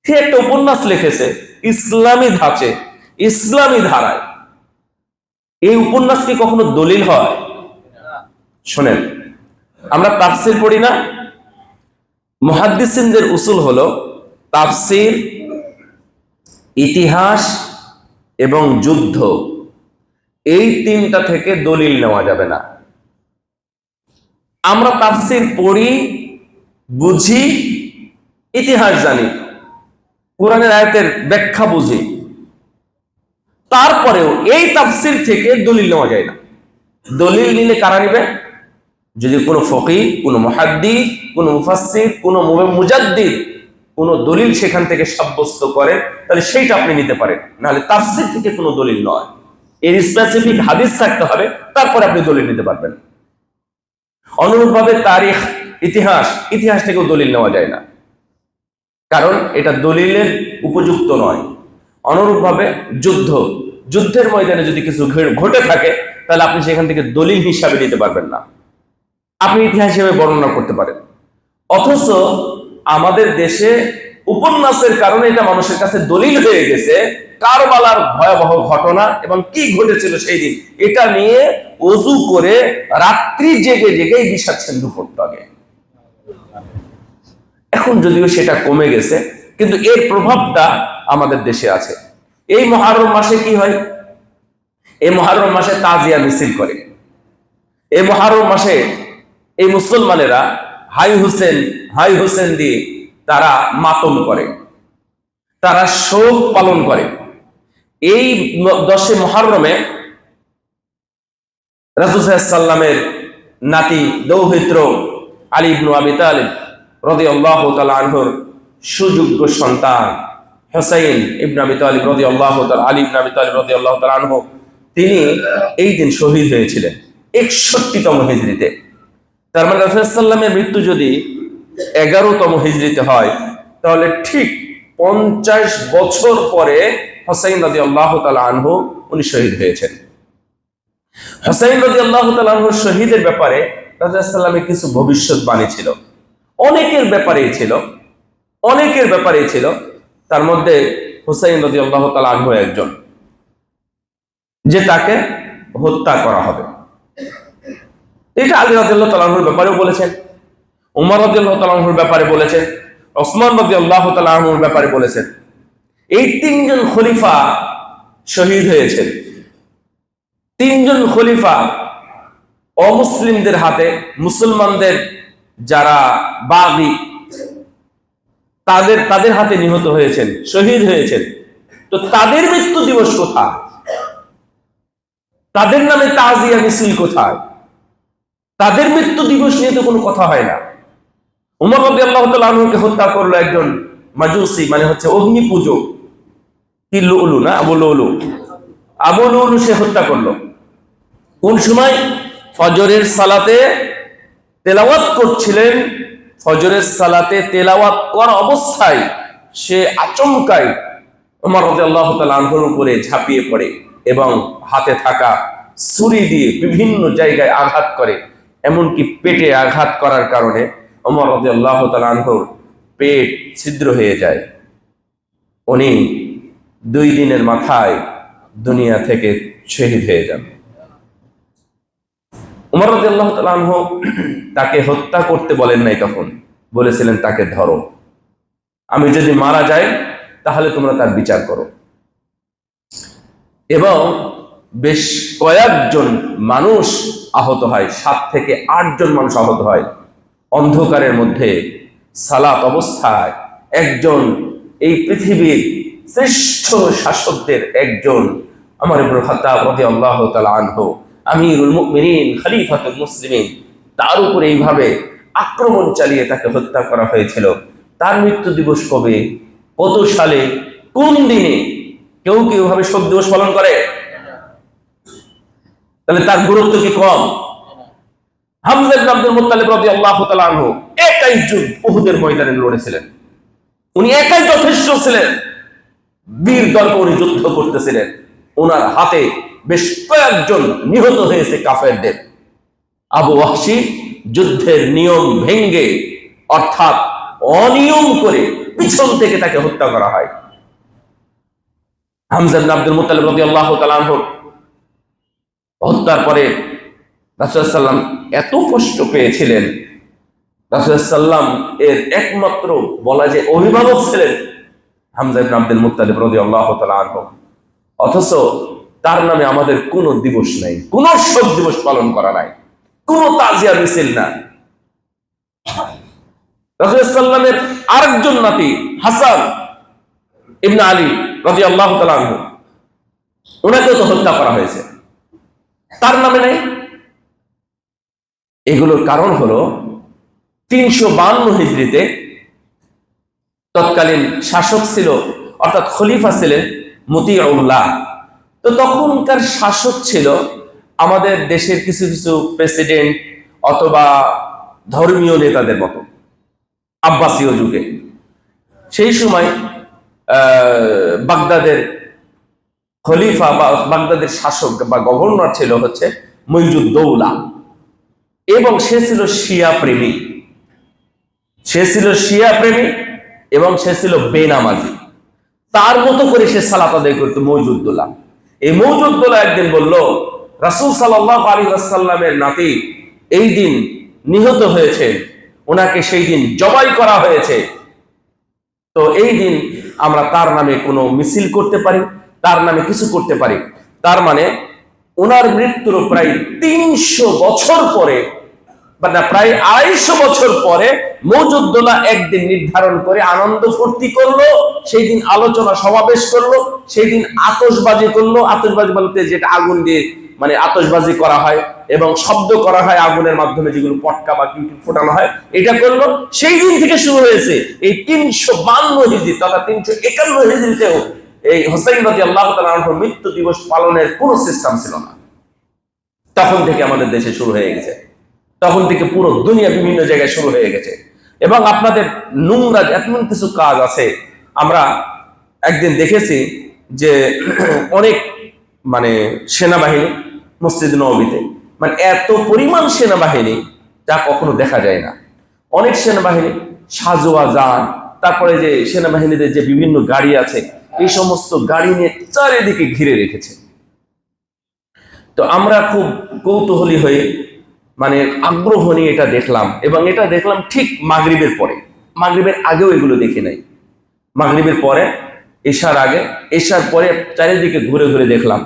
সে একটা উপন্যাস লিখেছে ইসলামী ধাঁচে, ইসলামী ধারায়। এই উপন্যাস কি কখনো দলিল হয়? শোনেন, আমরা তাফসীর পড়ি না? মুহাদ্দিসিনদের উসুল হলো তাফসীর, ইতিহাস এবং যুদ্ধ, এই 3টা থেকে দলিল নেওয়া যাবে না। আমরা তাফসীর পড়ি, বুঝি, ইতিহাস জানি, কোরআনের আয়াতের ব্যাখ্যা বুঝি, তারপরেও এই তাফসীর থেকে দলিল নেওয়া যায় না। দলিল নিলে কারা নিবে? যদি কোনো ফকিহ, কোনো মুহাদ্দিস, কোনো মুফাসসির, কোনো মুজাদ্দিদ কোনো দলিল সেখান থেকে সাব্যস্ত করে, তাহলে সেইটা আপনি নিতে পারেন। নাহলে তাফসীর থেকে কোনো দলিল নয়, এর স্পেসিফিক হাদিস থাকতে হবে, তারপরে আপনি দলিল নিতে পারবেন। অনুরূপভাবে তারিখ, ইতিহাস থেকেও দলিল নেওয়া যায় না, কারণ এটা দলিলের উপযুক্ত নয়। অনুরূপভাবে যুদ্ধের ময়দানে যদি কিছু ঘটে থাকে, তাহলে আপনি সেখান থেকে দলিল হিসাবে নিতে পারবেন না, আপনি ইতিহাস হিসেবে বর্ণনা করতে পারেন। অথচ আমাদের দেশে উপন্যাসের কারণে এটা মানুষের কাছে দলিল হয়ে গেছে। কারবালার ভয়াবহ ঘটনা এবং কি ঘটেছিল সেই দিন, এটা নিয়ে ওযু করে রাত্রি জেগে জেগে বিষাদ সিন্ধু পড়তে হবে। এখন যদিও সেটা কমে গেছে, কিন্তু এর প্রভাবটা আমাদের দেশে আছে। এই মুহররম মাসে কি হয়? এই মুহররম মাসে তাজিয়া মিছিল করে। এই মুহররম মাসে এই মুসলমানেরা হাই হুসেন দিয়ে তারা মাতম করে, তারা শোক পালন করে। এই 10 মুহররমে রাসূল সাল্লাল্লাহু আলাইহি ওয়াসাল্লামের নাতি দৌহিত্র আলী ইবনে আবি তালিব রাদিয়াল্লাহু তাআলা আনহুর সুযোগ্য সন্তান হুসাইন ইবনে আবি তালিব রাদিয়াল্লাহু তাআলা, আলী ইবনে আবি তালিব রাদিয়াল্লাহু তাআলা আনহু, তিনি এই দিন শহীদ হয়েছিলেন 61তম হিজরিতে। তার মানে রাসূল সাল্লাল্লাহু আলাইহি ওয়াসাল্লামের মৃত্যু যদি 11তম হিজরিতে হয়, তাহলে ঠিক 50 বছর পরে হুসাইন রাদিয়াল্লাহু তাআলা আনহু উনি শহীদ হয়েছেন। হুসাইন রাদিয়াল্লাহু তাআলা আনহু শহীদের ব্যাপারে রাসূল সাল্লাল্লাহু আলাইহি ওয়াসাল্লামের কিছু ভবিষ্যৎবাণী ছিল। অনেকের ব্যাপারেই ছিল, তার মধ্যে হুসাইন রাদিয়াল্লাহু তাআলা আনহু একজন, যে তাকে হত্যা করা হবে। এটা আলী রাদিয়াল্লাহু তাআলা আনহুর ব্যাপারেও বলেছেন, উমর রাদিয়াল্লাহু তাআলা আনহুর ব্যাপারে বলেছেন, ওসমান রাদিয়াল্লাহু তাআলা আনহুর ব্যাপারে বলেছেন। এই তিনজন খলিফা শহীদ হয়েছেন। তিনজন খলিফা অমুসলিমদের হাতে, মুসলমানদের যারা বাগী তাদের হাতে নিহত হয়েছেন, শহীদ হয়েছেন। তো তাদের মৃত্যু দিবস কোথায়? তাদের নামে তাজিয়া মিছিল কোথায়? তাদের মৃত্যু দিবস নিয়ে তো কোনো কথা হয় না। উমর রাদিয়াল্লাহু তাআলা আনহুকে হত্যা করলো একজন মাজুসি, মানে হচ্ছে অগ্নি পূজক, কি লুলু না আবু লুলু, আবু লুলু সে হত্যা করলো। কোন সময়? ফজরের সালাতে তেলাওয়াত করছিলেন। ফজরের সালাতে তেলাওয়াত করা অবস্থায় সে আচমকাই ওমর রাদিয়াল্লাহু তাআলা আনহুর উপরে ঝাঁপিয়ে পড়ে এবং হাতে থাকা ছুরি দিয়ে বিভিন্ন জায়গায় আঘাত করে, এমনকি পেটে আঘাত করার কারণে ওমর রাদিয়াল্লাহু তাআলা আনহুর পেট ছিদ্র হয়ে যায়। উনি 2 দিনের মাথায় দুনিয়া থেকে শহীদ হয়ে যান। উমর রাদিয়াল্লাহু তাআলা আনহু তাকে হত্যা করতে বলেন নাই, তখন বলেছিলেন তাকে ধরো, আমি যদি মারা যাই তাহলে তোমরা তার বিচার করো। এবং বেশ কয়েকজন মানুষ আহত হয়, 7 থেকে 8 জন মানুষ আহত হয়। অন্ধকারের মধ্যে সালাত অবস্থায় একজন এই পৃথিবীর শ্রেষ্ঠ শাসকদের একজন ওমর ইবনে খাত্তাব রাদিয়াল্লাহু তাআলা আনহু, আমিরুল মুমিনিন, খলিফাতুল মুসলিমিন, তার উপরে এইভাবে আক্রমণ চালিয়ে তাকে হত্যা করা হয়েছিল। তার মৃত্যু দিবস কবে, কত সালে, কোন দিনে? কেউ কি ওইভাবে শোক দিবস পালন করে? তাহলে তার গুরুত্ব কি কম? হামজা ইবনে আব্দুল মুত্তালিব রাদিয়াল্লাহু তাআলা আনহু একাই উহুদের ময়দানে লড়েছিলেন। উনি একাই যথেষ্ট ছিলেন, বীর দর্পে উনি যুদ্ধ করতেছিলেন। ওনার হাতে বেশ কয়েকজন নিহত হয়েছে কাফেরদের। আবু ওয়াহশী যুদ্ধের নিয়ম ভেঙ্গে, অর্থাৎ অনিয়ম করে পিছন থেকে তাকে হত্যা করা হয়। হামজা ইবনে আব্দুল মুত্তালিব রাদিয়াল্লাহু তাআলা আনহু হত্যার পরে রাসূল সাল্লাল্লাহু আলাইহি ওয়াসাল্লাম এত কষ্ট পেয়েছিলেন। রাসূল সাল্লাল্লাহু আলাইহি ওয়াসাল্লাম এর একমাত্র বলা যায় অভিভাবক ছিলেন হামজা ইবনে আব্দুল মুত্তালিব রাদিয়াল্লাহু তাআলা আনহু। অথচ তার নামে আমাদের কোনো দিবস নাই, কোনো শোক দিবস পালন করা নাই, কোনো তাজিয়া মিছিল না। রাসূল সাল্লাল্লাহু আলাইহি ওয়াসাল্লামের আরেকজন নাতি হাসান ইবনে আলী রাদিয়াল্লাহু তাআলা আনহু, ওনাকেও তো হত্যা করা হয়েছে, তার নামে নাই। এগুলোর কারণ হলো 352 হিজরিতে তৎকালীন শাসক ছিল, অর্থাৎ খলিফা ছিলেন মতিউল্লাহ। তো তখনকার শাসক ছিল আমাদের দেশের কিছু কিছু প্রেসিডেন্ট অথবা ধর্মীয় নেতাদের মতো আব্বাসীয় যুগে। সেই সময় বাগদাদের খলিফা বা বাগদাদের শাসক বা গভর্নর ছিল হচ্ছে মুইজুদ্দৌলা, এবং সে ছিল শিয়া প্রেমী। সে ছিল শিয়া প্রেমী এবং সে ছিল বেনামাজি। তার মতো করে সে সালাত আদায় করতো মওজুদুল্লাহ। এই মওজুদুল্লাহ একদিন বলল, রাসূল সাল্লাল্লাহু আলাইহি ওয়াসাল্লামের নাতি এই দিন নিহত হয়েছে, ওনাকে সেই দিন জবাই করা হয়েছে। তো এই দিন আমরা তার নামে কোনো মিছিল করতে পারি, তার নামে কিছু করতে পারি। তার মানে ওনার মৃত্যুর প্রায় 300 বছর পরে, মানে প্রায় 250 বছর পরে মওজুদুল্লাহ একদিন নির্ধারণ করে আনন্দ ফুর্তি করলো। সেই দিন আলোচনা সমাবেশ করলো, সেই দিন আতশবাজি করলো। আতশবাজি বলতে যেটা আগুন দিয়ে মানে আতশবাজি করা হয় এবং শব্দ করা হয় আগুনের মাধ্যমে, যেগুলো পটকা বা কি ফোটানো হয়, এটা করলো। সেই দিন থেকে শুরু হয়েছে এই 352 হিজরি তথা 351 হিজরিতেও এই হুসাইন রাদিয়াল্লাহু তাআলা আনহুর মৃত্যু দিবস পালনের কোনো সিস্টেম ছিল না। তখন থেকে আমাদের দেশে শুরু হয়ে গেছে, তখন থেকে পুরো দুনিয়া বিভিন্ন জায়গায় শুরু হয়ে গেছে। এবং আপনাদের নোংরা এমন কিছু কাজ আছে, আমরা একদিন দেখেছি যে অনেক মানে সেনাবাহিনী মসজিদ নববীতে, মানে এত পরিমাণ সেনাবাহিনী যা কখনো দেখা যায় না। অনেক সেনাবাহিনী সাজোয়া যান, তারপরে যে সেনাবাহিনীদের যে বিভিন্ন গাড়ি আছে, এই সমস্ত গাড়ি নিয়ে চারিদিকে ঘিরে রেখেছে। তো আমরা খুব কৌতূহলী হয়ে মানে আগ্রহ নিয়ে এটা দেখলাম, এবং এটা দেখলাম ঠিক মাগরিবের পরে। মাগরিবের আগেও এগুলো দেখি নাই, মাগরিবের পরে, এশার আগে, এশার পরে চারিদিকে ঘুরে ঘুরে দেখলাম।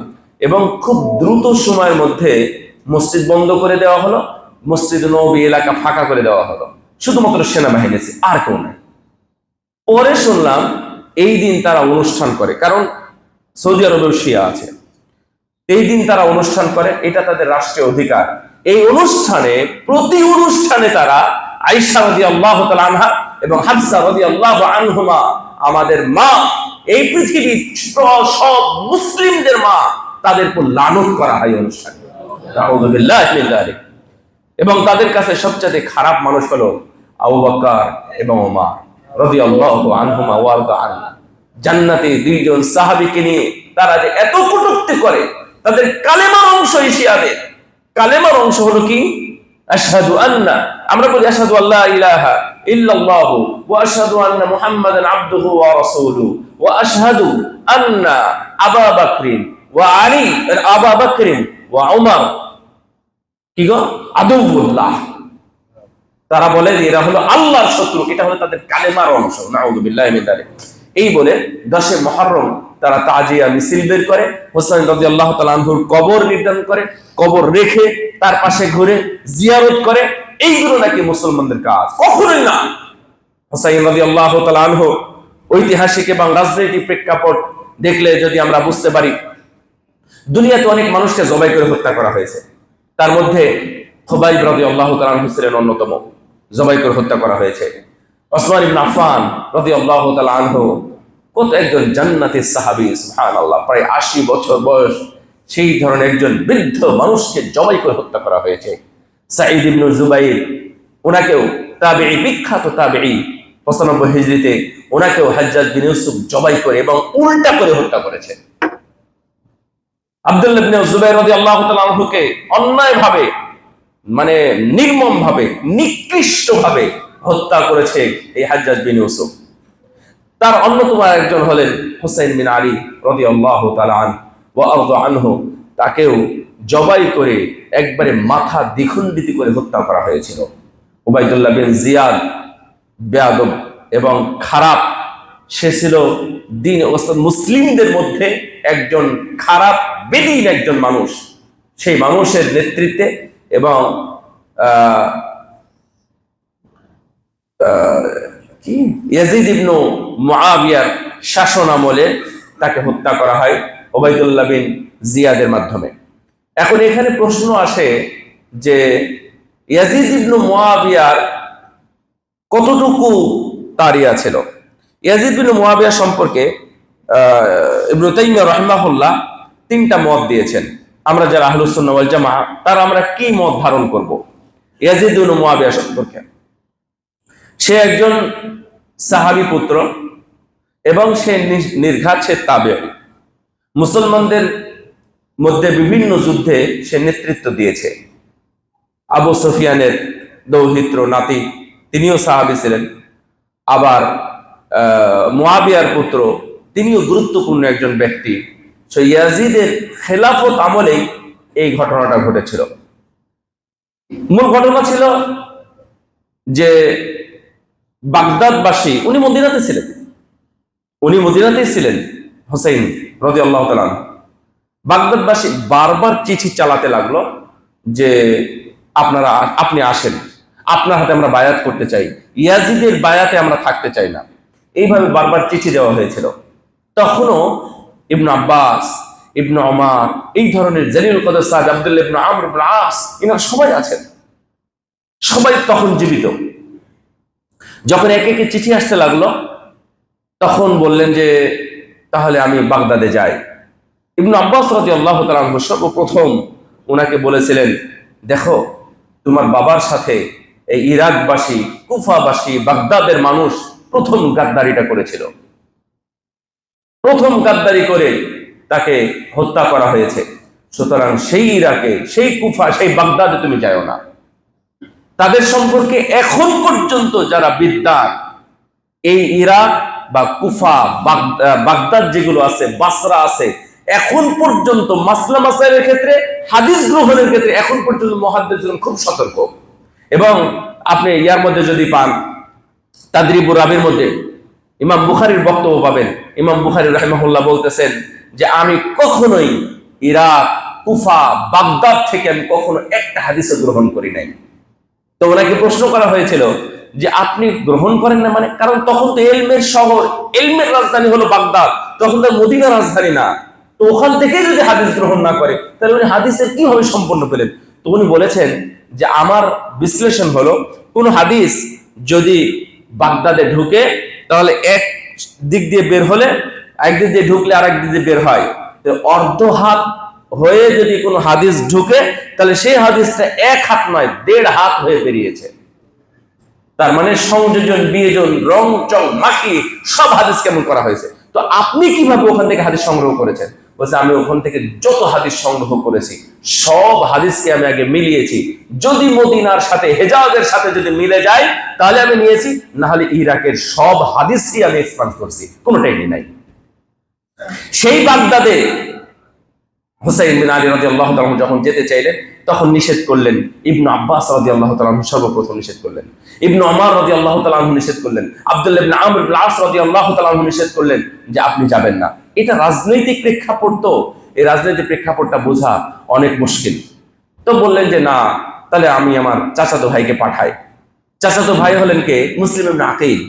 এবং খুব দ্রুত সময়ের মধ্যে মসজিদ বন্ধ করে দেওয়া হলো, মসজিদ নববী এলাকা ফাঁকা করে দেওয়া হলো, শুধুমাত্র সেনাবাহিনী আছে, আর কেউ নাই। পরে শুনলাম এই দিন তারা অনুষ্ঠান করে, কারণ সৌদি আরবেও শিয়া আছে, এই দিন তারা অনুষ্ঠান করে, এটা তাদের রাষ্ট্রীয় অধিকার। এই অনুষ্ঠানে, প্রতি অনুষ্ঠানে তারা আয়েশা রাদিয়াল্লাহু তাআলা আনহা এবং হাফসা রাদিয়াল্লাহু আনহুমা, আমাদের মা, এই পৃথিবীর সব মুসলিমদের মা, তাদের উপর লানত করা হয় অনুষ্ঠানে। নাউযু বিল্লাহি মিন যালিক। এবং তাদের কাছে সবচেয়ে খারাপ মানুষ হলো আবু বকর এবং ওমর রাদিয়াল্লাহু আনহুমা ওয়া রাদা আনহু। জান্নাতে দুইজন সাহাবীকে নিয়ে তারা যে এত কটূক্তি করে, তাদের কালেমার অংশ, শিয়াদের কালেমার অংশ হলো কি? আশহাদু আন্না, আমরা বলি আশহাদু আল্লা ইলাহা ইল্লাল্লাহু ওয়া আশহাদু আন্না মুহাম্মাদান আবদুহু ওয়া রাসূলুহু ওয়া আশহাদু আন্না আবু বকরিন ওয়া আলী, আবু বকরিন ওয়া উমর কি গো আদুউল্লাহ। তারা বলে যে এরা হলো আল্লাহর শত্রু, এটা হলো তাদের কালেমার অংশ। নাউযু বিল্লাহি মিন যালিক। এই বলে 10 মুহররম তারা তাজিয়া মিছিল বের করে, হোসেন রাদিয়াল্লাহু তাআলা আনহুর কবর নির্ধারণ করে, কবর রেখে তার পাশে ঘুরে জিয়ারত করে। এইগুলো নাকি মুসলমানদের কাজ, কখনোই না। হোসেন রাদিয়াল্লাহু তাআলা আনহু ঐতিহাসিক এবং রাজনৈতিক প্রেক্ষাপট দেখলে যদি আমরা বুঝতে পারি, দুনিয়াতে অনেক মানুষকে জবাই করে হত্যা করা হয়েছে, তার মধ্যে খুবাইব রাদিয়াল্লাহু তাআলা আনহু ছিলেন অন্যতম, জবাই করে হত্যা করা হয়েছে। ওসমান ইবনে আফফান রাদিয়াল্লাহু তাআলা আনহু, কত একজন জান্নাতের সাহাবী, সুবহানাল্লাহ, প্রায় 80 বছর বয়স, সেই ধরনের একজন বৃদ্ধ মানুষকে জবাই করে হত্যা করা হয়েছে। সাঈদ ইবনে জুবাইর, ওনাকেও তাবেঈ, বিখ্যাত তাবেঈ, 95 হিজরিতে ওনাকেও হাজ্জাজ বিন ইউসুফ জবাই করে এবং উল্টা করে হত্যা করেছে। আব্দুল্লাহ ইবনে জুবাইর রাদিয়াল্লাহু তাআলা আনহুকে অন্যায়ভাবে, মানে নির্মমভাবে, নিকৃষ্টভাবে হত্যা করেছে এই হাজ্জাজ বিন ইউসুফ। তার অন্যতম একজন হলেন হুসাইন বিন আলী রাদিয়াল্লাহু তাআলা ওয়া আরদা আনহু, তাকেও জবাই করে একবারে মাথা দ্বিখণ্ডিত করে হত্যা করা হয়েছিল। উবাইদুল্লাহ বিন জিয়াদ বেয়াদব এবং খারাপ, সে ছিল দিন মুসলিমদের মধ্যে একজন খারাপ বেদীন একজন মানুষ। সেই মানুষের নেতৃত্বে এবং কি ইয়াজিদ ইবনে মুআবিয়ার শাসন আমলে তাকে হত্যা করা হয় উবাইদুল্লাহ বিন জিয়াদের মাধ্যমে। এখন এখানে প্রশ্ন আসে যে ইয়াজিদ ইবনে মুআবিয়ার কতটুকু তারিয়া ছিল? ইয়াজিদ বিন মুআবিয়া সম্পর্কে ইবনে তাইমিয়া রাহিমাহুল্লাহ 3টা মত দিয়েছেন। আমরা যারা আহলুস সুন্নাহ ওয়াল জামাআহ, তারা আমরা কি মত ধারণ করব ইয়াজিদ বিন মুআবিয়া সম্পর্কে? সে একজন সাহাবী পুত্র এবং সে নির্ঘাত, সে তাবেঈ। মুসলমানদের মধ্যে বিভিন্ন যুদ্ধে সে নেতৃত্ব দিয়েছে। আবু সুফিয়ানের দৌহিত্র নাতি, তিনিও সাহাবী ছিলেন। আবার মুআবিয়ার পুত্র, তিনিও গুরুত্বপূর্ণ একজন ব্যক্তি। সে ইয়াজিদের খেলাফত আমলেই এই ঘটনাটা ঘটেছিল। মূল ঘটনা ছিল যে বাগদাদবাসী, উনি মদিনাতে ছিলেন, হুসাইন রাদিয়াল্লাহু তাআলা। বাগদাদবাসী বারবার চিঠি চালাতে লাগলো যে আপনি আসেন, আপনার হাতে আমরা বায়াত করতে চাই, ইয়াজিদের বায়াতে আমরা থাকতে চাই না। এইভাবে বারবার চিঠি দেওয়া হয়েছিল। তখনও ইবনে আব্বাস, ইবনে ওমর, এই ধরনের জলিলুল কদর সাদ, আব্দুল্লাহ ইবনে আমর ইবনে আস, ইনারা সবাই আছেন, সবাই তখন জীবিত। যখন একে একে চিঠি আসতে লাগলো, তখন বললেন যে তাহলে আমি বাগদাদে যাই। ইবনে আব্বাস রাদিয়াল্লাহু তাআলা আনহু সর্বপ্রথম ওনাকে বলেছিলেন, দেখো, তোমার বাবার সাথে এই ইরাকবাসী, কুফাবাসী, বাগদাদের মানুষ প্রথম গাদ্দারিটা করেছিল, প্রথম গাদ্দারি করে তাকে হত্যা করা হয়েছে। সুতরাং সেই ইরাকে, সেই কুফা, সেই বাগদাদে তুমি যাও না। তাদের সম্পর্কে এখন পর্যন্ত যারা বিদ্বান, এই ইরাক বা কুফা, বাগদাদ যেগুলো আছে, বাসরা আছে, এখন পর্যন্ত মাসলা মাসাইলের ক্ষেত্রে, হাদিস গ্রহণের ক্ষেত্রে এখন পর্যন্ত মুহাদ্দিসগণ খুব সতর্ক। এবং আপনি ইয়ার মধ্যে যদি পান, তাদরিবুর রাবির মধ্যে ইমাম বুখারীর বক্তব্য পাবেন। ইমাম বুখারী রাহিমাহুল্লাহ বলতেছেন যে আমি কখনোই ইরাক, কুফা, বাগদাদ থেকে আমি কখনো একটা হাদিসও গ্রহণ করি নাই। তো ওনাকে প্রশ্ন করা হয়েছিল যে আপনি গ্রহণ করেন না মানে? কারণ তখন তো এলমের শহর, এলমের রাজধানী হলো বাগদাদ, তখন তো মদিনা রাজধানী না। তো ওখান থেকে যদি হাদিস গ্রহণ না করে তাহলে উনি হাদিসের কিভাবে সম্পন্ন পেলেন? তো উনি বলেছেন যে আমার বিশ্লেষণ হলো, কোন হাদিস যদি বাগদাদে ঢুকে তাহলে এক দিক দিয়ে বের হলে, একদিক দিয়ে ঢুকলে আর একদিক দিয়ে বের হয়। অর্ধ হাত হয়ে যদি কোনো হাদিস ঢুকে তাহলে সেই হাদিসটা 1 হাত নয় 1.5 হাত হয়ে বেরিয়েছে। তার মানে সংযোজন, বিয়োজন, রং চং মাখিয়ে সব হাদিস কেমন করা হয়েছে। তো আপনি কিভাবে ওখান থেকে হাদিস সংগ্রহ করেছেন? বলছে আমি ওখান থেকে যত হাদিস সংগ্রহ করেছি সব হাদিসকে আমি আগে মিলিয়েছি, যদি মদিনার সাথে, হেজাজের সাথে যদি মিলে যায় তাহলে আমি নিয়েছি, না হলে ইরাকের সব হাদিসই আমি এক্সপান্ড করছি, কোনোটাই নাই। সেই বাগদাদে হুসাইন বিন আলী রাদিয়াল্লাহু তাআলা যখন যেতে চাইলেন তখন নিষেধ করলেন। ইবনু আব্বাস রাদিয়াল্লাহু তাআলা সর্বপ্রথম নিষেধ করলেন, ইবনু ওমর রাদিয়াল্লাহু তাআলা নিষেধ করলেন, আব্দুল্লাহ ইবনে আমর ইবনে আস রাদিয়াল্লাহু তাআলা নিষেধ করলেন যে আপনি যাবেন না। এটা রাজনৈতিক প্রেক্ষাপট, তো এই রাজনৈতিক প্রেক্ষাপটটা বোঝা অনেক মুশকিল। তো বললেন যে না, তাহলে আমি আমার চাচাতো ভাইকে পাঠাই। চাচাতো ভাই হলেন কে? মুসলিম ইবনে আকিল,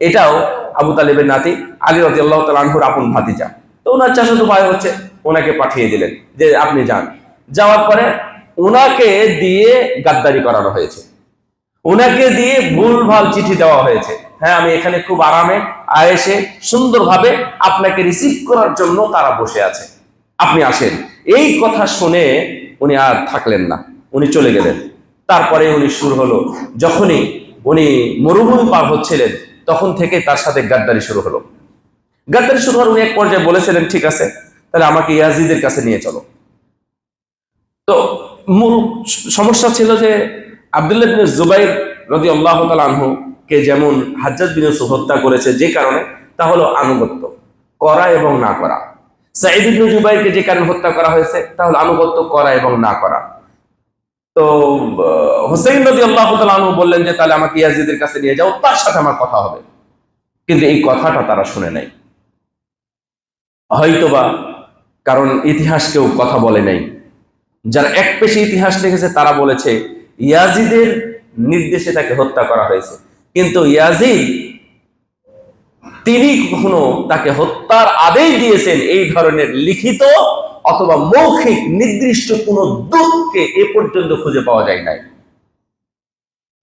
এটাও আবু তালিবের নাতি, আলী রাদিয়াল্লাহু তাআলা আনহুর আপন ভাতিজা। তো ওনার চাচাতো ভাই হচ্ছে, ওনাকে পাঠিয়ে দিলেন যে আপনি যান। যাওয়ার পরে ওনাকে দিয়ে গাদ্দারি করানো হয়েছে, ওনাকে দিয়ে ভুলভাল চিঠি দেওয়া হয়েছে। হ্যাঁ, আমি এখানে খুব আরামে আয়েসে সুন্দরভাবে আপনাকে রিসিভ করার জন্য তারা বসে আছে, আপনি আসেন। এই কথা শুনে উনি আর থাকলেন না, উনি চলে গেলেন। তারপরে উনি শুরু হলো, যখনই উনি মরুভূমি পার হচ্ছিলেন তখন থেকে তার সাথে গাদ্দারি শুরু হলো। গাদ্দারি শুরু হওয়ার উনি এক পর্যায়ে বলেছিলেন, ঠিক আছে তাহলে আমাকে ইয়াজিদের কাছে নিয়ে চলো। তো মূল সমস্যা ছিল যে আব্দুল্লাহ ইবনে জুবাইর রাদিয়াল্লাহু তাআলা আনহু কে যেমন হাজ্জাজ বিন ইউসুফ হত্যা করেছে, যে কারণে তা হলো আনুগত্য করা এবং না করা। সাঈদ ইবনে জুবাইরকে যে কারণে হত্যা করা হয়েছে তা হলো আনুগত্য করা এবং না করা। তো হুসাইন রাদিয়াল্লাহু তাআলা আনহু বললেন যে তাহলে আমাকে ইয়াজিদের কাছে নিয়ে যাও, তার সাথে আমার কথা হবে। কিন্তু এই কথাটা তারা শুনে নাই, হয়তোবা কারণ ইতিহাস কেউ কথা বলে নাই। যারা এক পেশে ইতিহাস লিখেছে তারা বলেছে ইয়াজিদের নির্দেশে তাকে হত্যা করা হয়েছে, কিন্তু ইয়াজিদ তিনি কখনো তাকে হত্যার আদেশ দিয়েছেন এই ধরনের লিখিত অথবা মৌখিক নির্দিষ্ট কোন দূতকে এ পর্যন্ত খুঁজে পাওয়া যায় নাই।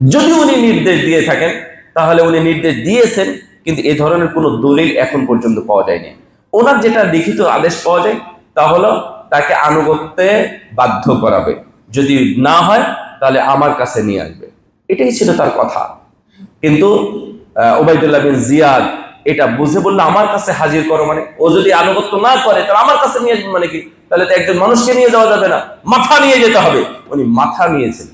যদি উনি নির্দেশ দিয়ে থাকেন তাহলে উনি নির্দেশ দিয়েছেন, কিন্তু এ ধরনের কোনো দলিল এখন পর্যন্ত পাওয়া যায়নি। ওনার যেটা লিখিত আদেশ পাওয়া যায় তা হলো তাকে আনুগত্যে বাধ্য করাবে, যদি না হয় তাহলে আমার কাছে নিয়ে আসবে, এটাই ছিল তার কথা। কিন্তু উবাইদুল্লাহ বিন জিয়াদ এটা বুঝে বললো আমার কাছে হাজির করো, মানে ও যদি আনুগত্য না করে তাহলে আমার কাছে নিয়ে আসবে মানে কি? তাহলে তো একজন মানুষকে নিয়ে যাওয়া যাবে না, মাথা নিয়ে যেতে হবে। উনি মাথা নিয়েছেন,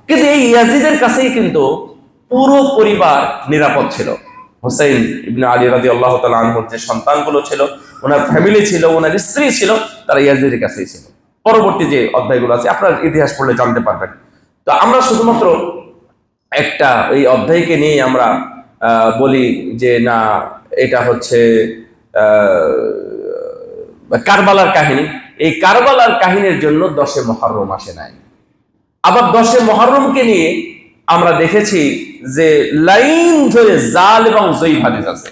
কিন্তু এই ইয়াজিদের কাছেই কিন্তু পুরো পরিবার নিরাপদ ছিল। হুসাইন ইবনে আলী রাদিয়াল্লাহু তাআলা আনহুর যে সন্তানগুলো ছিল, ওনার ফ্যামিলি ছিল, ওনার স্ত্রী ছিল, তারা ইয়াজিদের কাছেই ছিল। পরবর্তী যে অধ্যায়গুলো আছে আপনার ইতিহাস পড়লে জানতে পারবেন। তো আমরা শুধুমাত্র একটা এই অধ্যায়কে নিয়ে আমরা বলি যে না, এটা হচ্ছে কারবালার কাহিনী। এই কারবালার কাহিনীর জন্য 10 মুহররম আসে নাই। আবার 10 মুহররমকে নিয়ে আমরা দেখেছি যে লাইন ধরে জাল এবং জয়ীফ হাদিস আছে।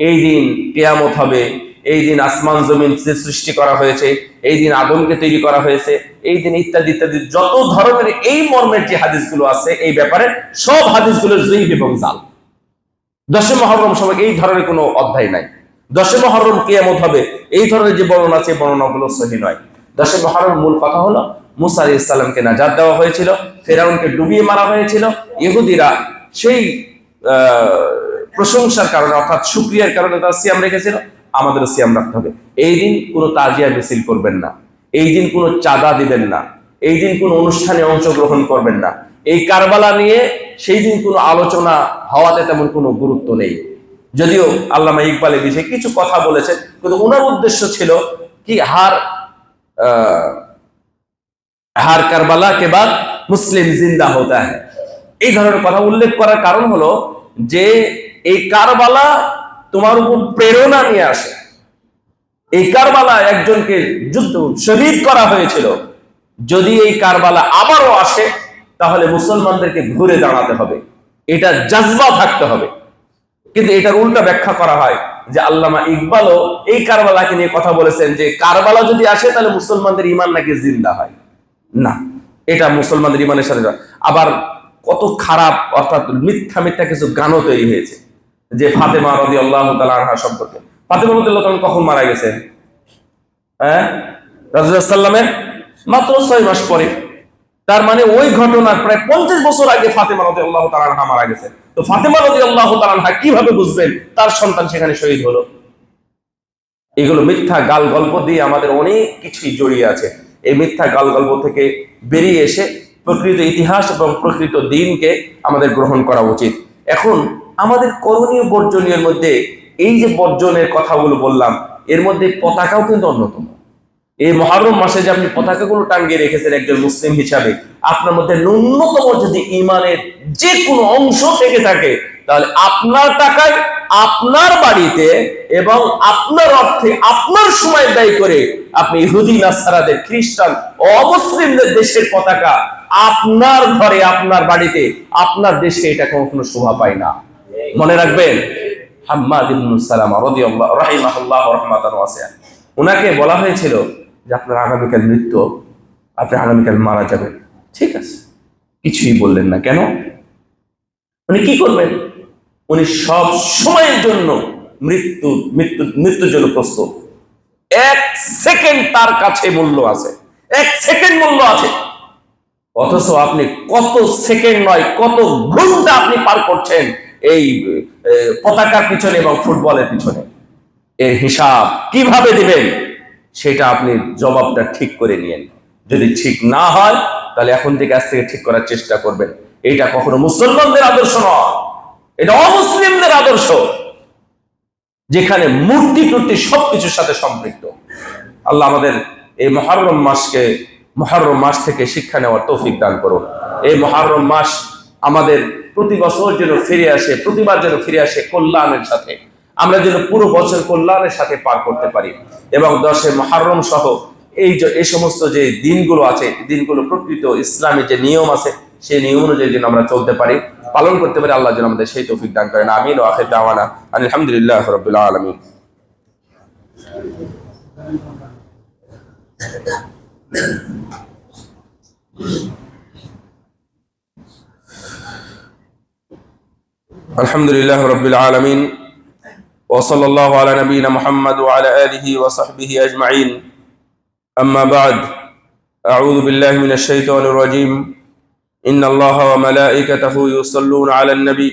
এই দিন কিয়ামত হবে, এই দিন আসমান জমিন সৃষ্টি করা হয়েছে, এই দিন আদমকে তৈরি করা হয়েছে, এই দিন ইত্যাদি ইত্যাদি যত ধরনের এই মর্মের যে হাদিসগুলো আছে এই ব্যাপারে সব হাদিসগুলো জয়ীফ এবং জাল। 10 মুহররম সময় এই ধরনের কোনো অধ্যায় নাই। 10 মুহররম কিয়ামত হবে এই ধরনের যে বর্ণনা আছে বর্ণনাগুলো সহিহ নয়। 10 মুহররম মূল কথা হলো মুসা আলাইহিস সালামকে নাজাত দেওয়া হয়েছিল, ফেরাউনকে ডুবিয়ে মারা হয়েছিল। ইহুদিরা সেই প্রশংসার কারণে অর্থাৎ শুকরিয়ার কারণে তারা সিয়াম রেখেছিল, আমাদেরও সিয়াম রাখতে হবে। এই দিন কোনো তাজিয়া মিছিল করবেন না, এই দিন কোনো চাঁদা দিবেন না, এই দিন কোনো অনুষ্ঠানে অংশগ্রহণ করবেন না। এই কারবালা নিয়ে সেই দিন কোনো আলোচনা হওয়াতে তেমন কোনো গুরুত্ব নেই। যদিও আল্লামা ইকবাল এই বিষয়ে কিছু কথা বলেছেন, কিন্তু ওনার উদ্দেশ্য ছিল कि हर करबला के बाद मुस्लिम जिंदा होता है। এই ধরনের কথা উল্লেখ করার কারণ হলো যে এই কারবালা তোমার উপর প্রেরণা নিয়ে আসে। এই কারবালা একজনকে যুদ্ধ শহীদ করা হয়েছিল, যদি এই কারবালা আবারও আসে তাহলে মুসলমানদেরকে ঘুরে দাঁড়াতে হবে, এটা জজবা থাকতে হবে। কিন্তু এটার উল্টা ব্যাখ্যা করা হয় যে আল্লামা ইকবালও এই কারবালাকে নিয়ে কথা বলেছেন যে কারবালা যদি আসে তাহলে মুসলমানদের ঈমান নাকি জিন্দা হয় না, এটা মুসলমানদের ঈমানের সাথে। আবার কত খারাপ অর্থাৎ মিথ্যা মিথ্যা কিছু গানও তৈরি হয়েছে যে ফাতেমা রাদিয়াল্লাহু তাআলা আনহা সম্পর্কে। ফাতেমা রাদিয়াল্লাহু তাআলা কখন মারা গেছেন? রাসূলুল্লাহ সাল্লামের মাত্র 6 মাস পরে। তার মানে ওই ঘটনার প্রায় 50 বছর আগে ফাতেমা রাদিয়াল্লাহু তাআলা আনহা মারা গেছে। তো ফাতেমা রাদিয়াল্লাহু তাআলা আনহা কিভাবে বুঝবেন তার সন্তান সেখানে শহীদ হলো? এগুলো মিথ্যা গাল গল্প দিয়ে আমাদের অনেক কিছুই জড়িয়ে আছে। এই মিথ্যা গাল গল্প থেকে বেরিয়ে এসে প্রকৃত ইতিহাস এবং প্রকৃত দিনকে আমাদের গ্রহণ করা উচিত। এখন আমাদের করণীয় বর্জনীয়ের মধ্যে এই যে বর্জনের কথাগুলো বললাম, এর মধ্যে পতাকাও কিন্তু অন্যতম। এই মুহররম মাসে যে আপনি পতাকাগুলো টাঙ্গিয়ে রেখেছেন একজন মুসলিম হিসাবে, আপনার মধ্যে ন্যূনতম যদি ঈমানের যে কোনো অংশ থেকে থাকে তাহলে আপনার টাকায় আপনার বাড়িতে এবং আপনার অর্থে আপনার সময় ব্যয় করে আপনি ইহুদি নাসারাদের, খ্রিস্টান ও অমুসলিমদের দেশের পতাকা আপনার ঘরে, আপনার বাড়িতে, আপনার দেশে এটা কখনো শোভা পায় না। মনে রাখবেন, হাম্মাদ ইবনে সালামা রাদিয়াল্লাহু রাহিমাহুল্লাহ রাহমাতান ওয়াসিআ, উনাকে বলা হয়েছিল যে আপনার আগামীকাল মৃত্যু, আপনি আগামীকাল মারা যাবেন। ঠিক আছে, কিছুই বললেন না। কেন? উনি কি করবেন? উনি সব সময়ের জন্য মৃত্যুর জন্য প্রস্তুত। 1 সেকেন্ড তার কাছে মূল্য আছে, 1 সেকেন্ড মূল্য আছে। অথচ আপনি কত সেকেন্ড নয়, কত ঘন্টা আপনি পার করছেন এই পতাকার পিছনে এবং ফুটবলের পিছনে। এর হিসাব কিভাবে দিবেন সেটা আপনি জবাবটা ঠিক করে নিয়েন। যদি ঠিক না হয় তাহলে এখন থেকে আজ থেকে ঠিক করার চেষ্টা করবেন। এটা কখনো মুসলমানদের আদর্শ নয়, এটা অমুসলিমদের আদর্শ, যেখানে মূর্তি টুর্তি সবকিছুর সাথে সম্পৃক্ত। আল্লাহ আমাদের এই মুহররম মাস থেকে শিক্ষা নেওয়ার তৌফিক দান করুন। এই মুহররম মাস আমাদের প্রতি বছর যেন ফিরে আসে, প্রতিবার যেন ফিরে আসে কল্যাণের সাথে। আমরা যেন পুরো বছর কল্যাণের সাথে পার করতে পারি এবং 10 মুহররম সহ এই সমস্ত যে দিনগুলো আছে, দিনগুলো প্রকৃত ইসলামী যে নিয়ম আছে সেই নিয়ম অনুযায়ী যেন আমরা চলতে পারি, পালন করতে পারি। আল্লাহ যেন আমাদের সেই তৌফিক দান করেন। আমিন ওয়া আখির দাওয়ানা আলহামদুলিল্লাহি রাব্বিল আলামিন। আলহামদুলিল্লাহি রাব্বিল আলামিন ওয়া সাল্লাল্লাহু আলা নবিয়িনা মুহাম্মদ ওয়া আলা আলিহি ওয়া সাহবিহি আজমাইন। আম্মা বা'দ, আউযু বিল্লাহি মিনাশ শাইতানির রাজীম। ইন্নাল্লাহা ওয়া মালাইকাতাহু ইউসাল্লুনা আলান নবী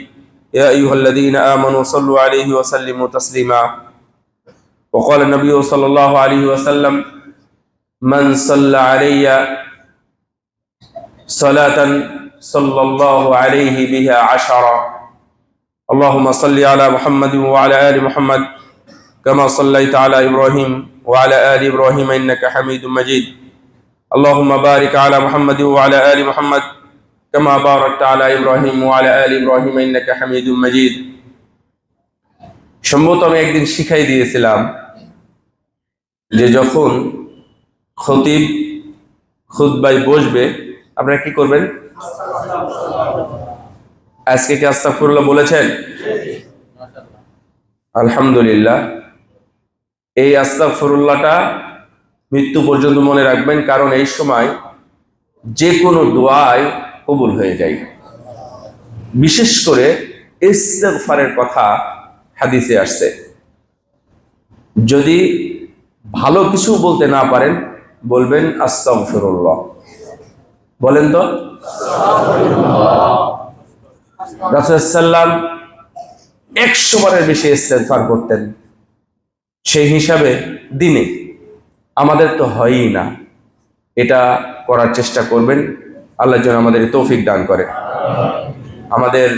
ইয়া আইয়ুহাল্লাযীনা আমানু সাল্লু আলাইহি ওয়া সাল্লিমু তাসলিমা। ওয়া ক্বালা নবী সাল্লাল্লাহু আলাইহি ওয়া সাল্লাম মান সাল্লা আলাইয়া সালাতান সাল্লাল্লাহু আলাইহি বিহা আশারা। আল্লাহুম্মা সাল্লি আলা মুহাম্মাদিন ওয়া আলা আলি মুহাম্মাদ কামা সাল্লাইতা আলা ইব্রাহিম ওয়া আলা আলি ইব্রাহিম ইন্নাকা হামিদুম মাজিদ। আল্লাহুম্মা বারিক আলা মুহাম্মাদিন ওয়া আলা আলি মুহাম্মাদ কামা বারাকতা আলা ইব্রাহিম ওয়া আলা আলি ইব্রাহিম ইন্নাকা হামিদুম মাজিদ। সম্ভবত আমি একদিন শিখাই দিয়েছিলাম যে যখন খতিব খুতবায় বসবে আপনারা কি করবেন? আজকে কি আস্তাগফিরুল্লাহ বলেছেন? আলহামদুলিল্লাহ। এই আস্তাগফিরুল্লাহটা মৃত্যু পর্যন্ত মনে রাখবেন, কারণ এই সময় যে কোনো দোয়াই কবুল হয়ে যায়। বিশেষ করে ইস্তিগফারের কথা হাদিসে আসছে। যদি ভালো কিছু বলতে না পারেন বলবেন আস্তাগফিরুল্লাহ। বলেন তো। রাসূল সাল্লাল্লাহু 100 বারের বেশি ইস্তিগফার করতেন। সেই হিসাবে দিনে আমাদের তো হয়ই না, এটা করার চেষ্টা করবেন। আল্লাহ যেন আমাদের তৌফিক দান করে। আমাদের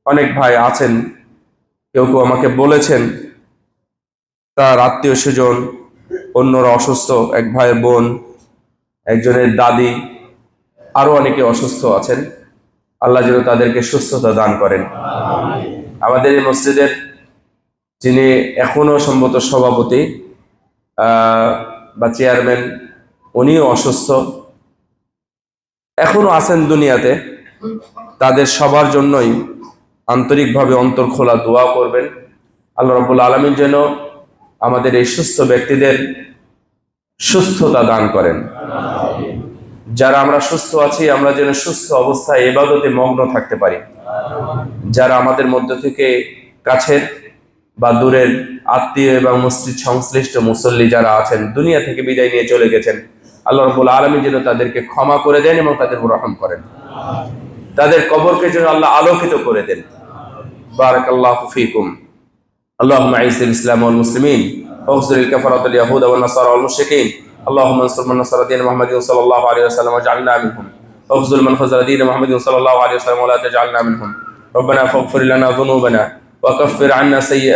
অনেক ভাই আছেন, কেউ কেউ আমাকে বলেছেন তার আত্মীয় স্বজন অন্যরা অসুস্থ, এক ভাইয়ের বোন, একজনের দাদি, আরো অনেকে অসুস্থ আছেন। আল্লাহ যেন তাদেরকে সুস্থতা দান করেন। আমাদের এই মসজিদের যিনি এখনো সম্ভবত সভাপতি বা চেয়ারম্যান, উনিও অসুস্থ, এখনো আছেন দুনিয়াতে। তাদের সবার জন্যই আন্তরিকভাবে অন্তর খোলা দোয়া করবেন। আল্লাহ রাব্বুল আলামিন যেন আমাদের এই সুস্থ ব্যক্তিদের সুস্থতা দান করেন। যারা আমরা সুস্থ আছি, আমরা যেন সুস্থ অবস্থায় ইবাদতে মগ্ন থাকতে পারি। যারা আমাদের মধ্য থেকে কাছের বা দূরের আত্মীয় এবং মসজিদ সংশ্লিষ্ট মুসল্লি যারা আছেন, দুনিয়া থেকে বিদায় নিয়ে চলে গেছেন, আল্লাহ রাব্বুল আলামিন যেন তাদেরকে ক্ষমা করে দেন এবং তাদের উপর রহম করেন। তাদের কবরকে যেন আল্লাহ আলোকিত করে দেন। বারাকাল্লাহু ফীকুম। আল্লাহুম্মা আইজ্জিল ইসলাম ওয়াল মুসলিমিন ওয়াখযুরিল কাফারাতাল ইয়াহুদ ওয়ান নাসারা ওয়াল মুশরিকিন। اللهم انصر من نصر دين محمد صلى الله عليه وسلم واجعلنا منهم، واخذل من خذل دين محمد صلى الله عليه وسلم ولا تجعلنا منهم. ربنا فاغفر لنا ذنوبنا وكفر عنا سيئاتنا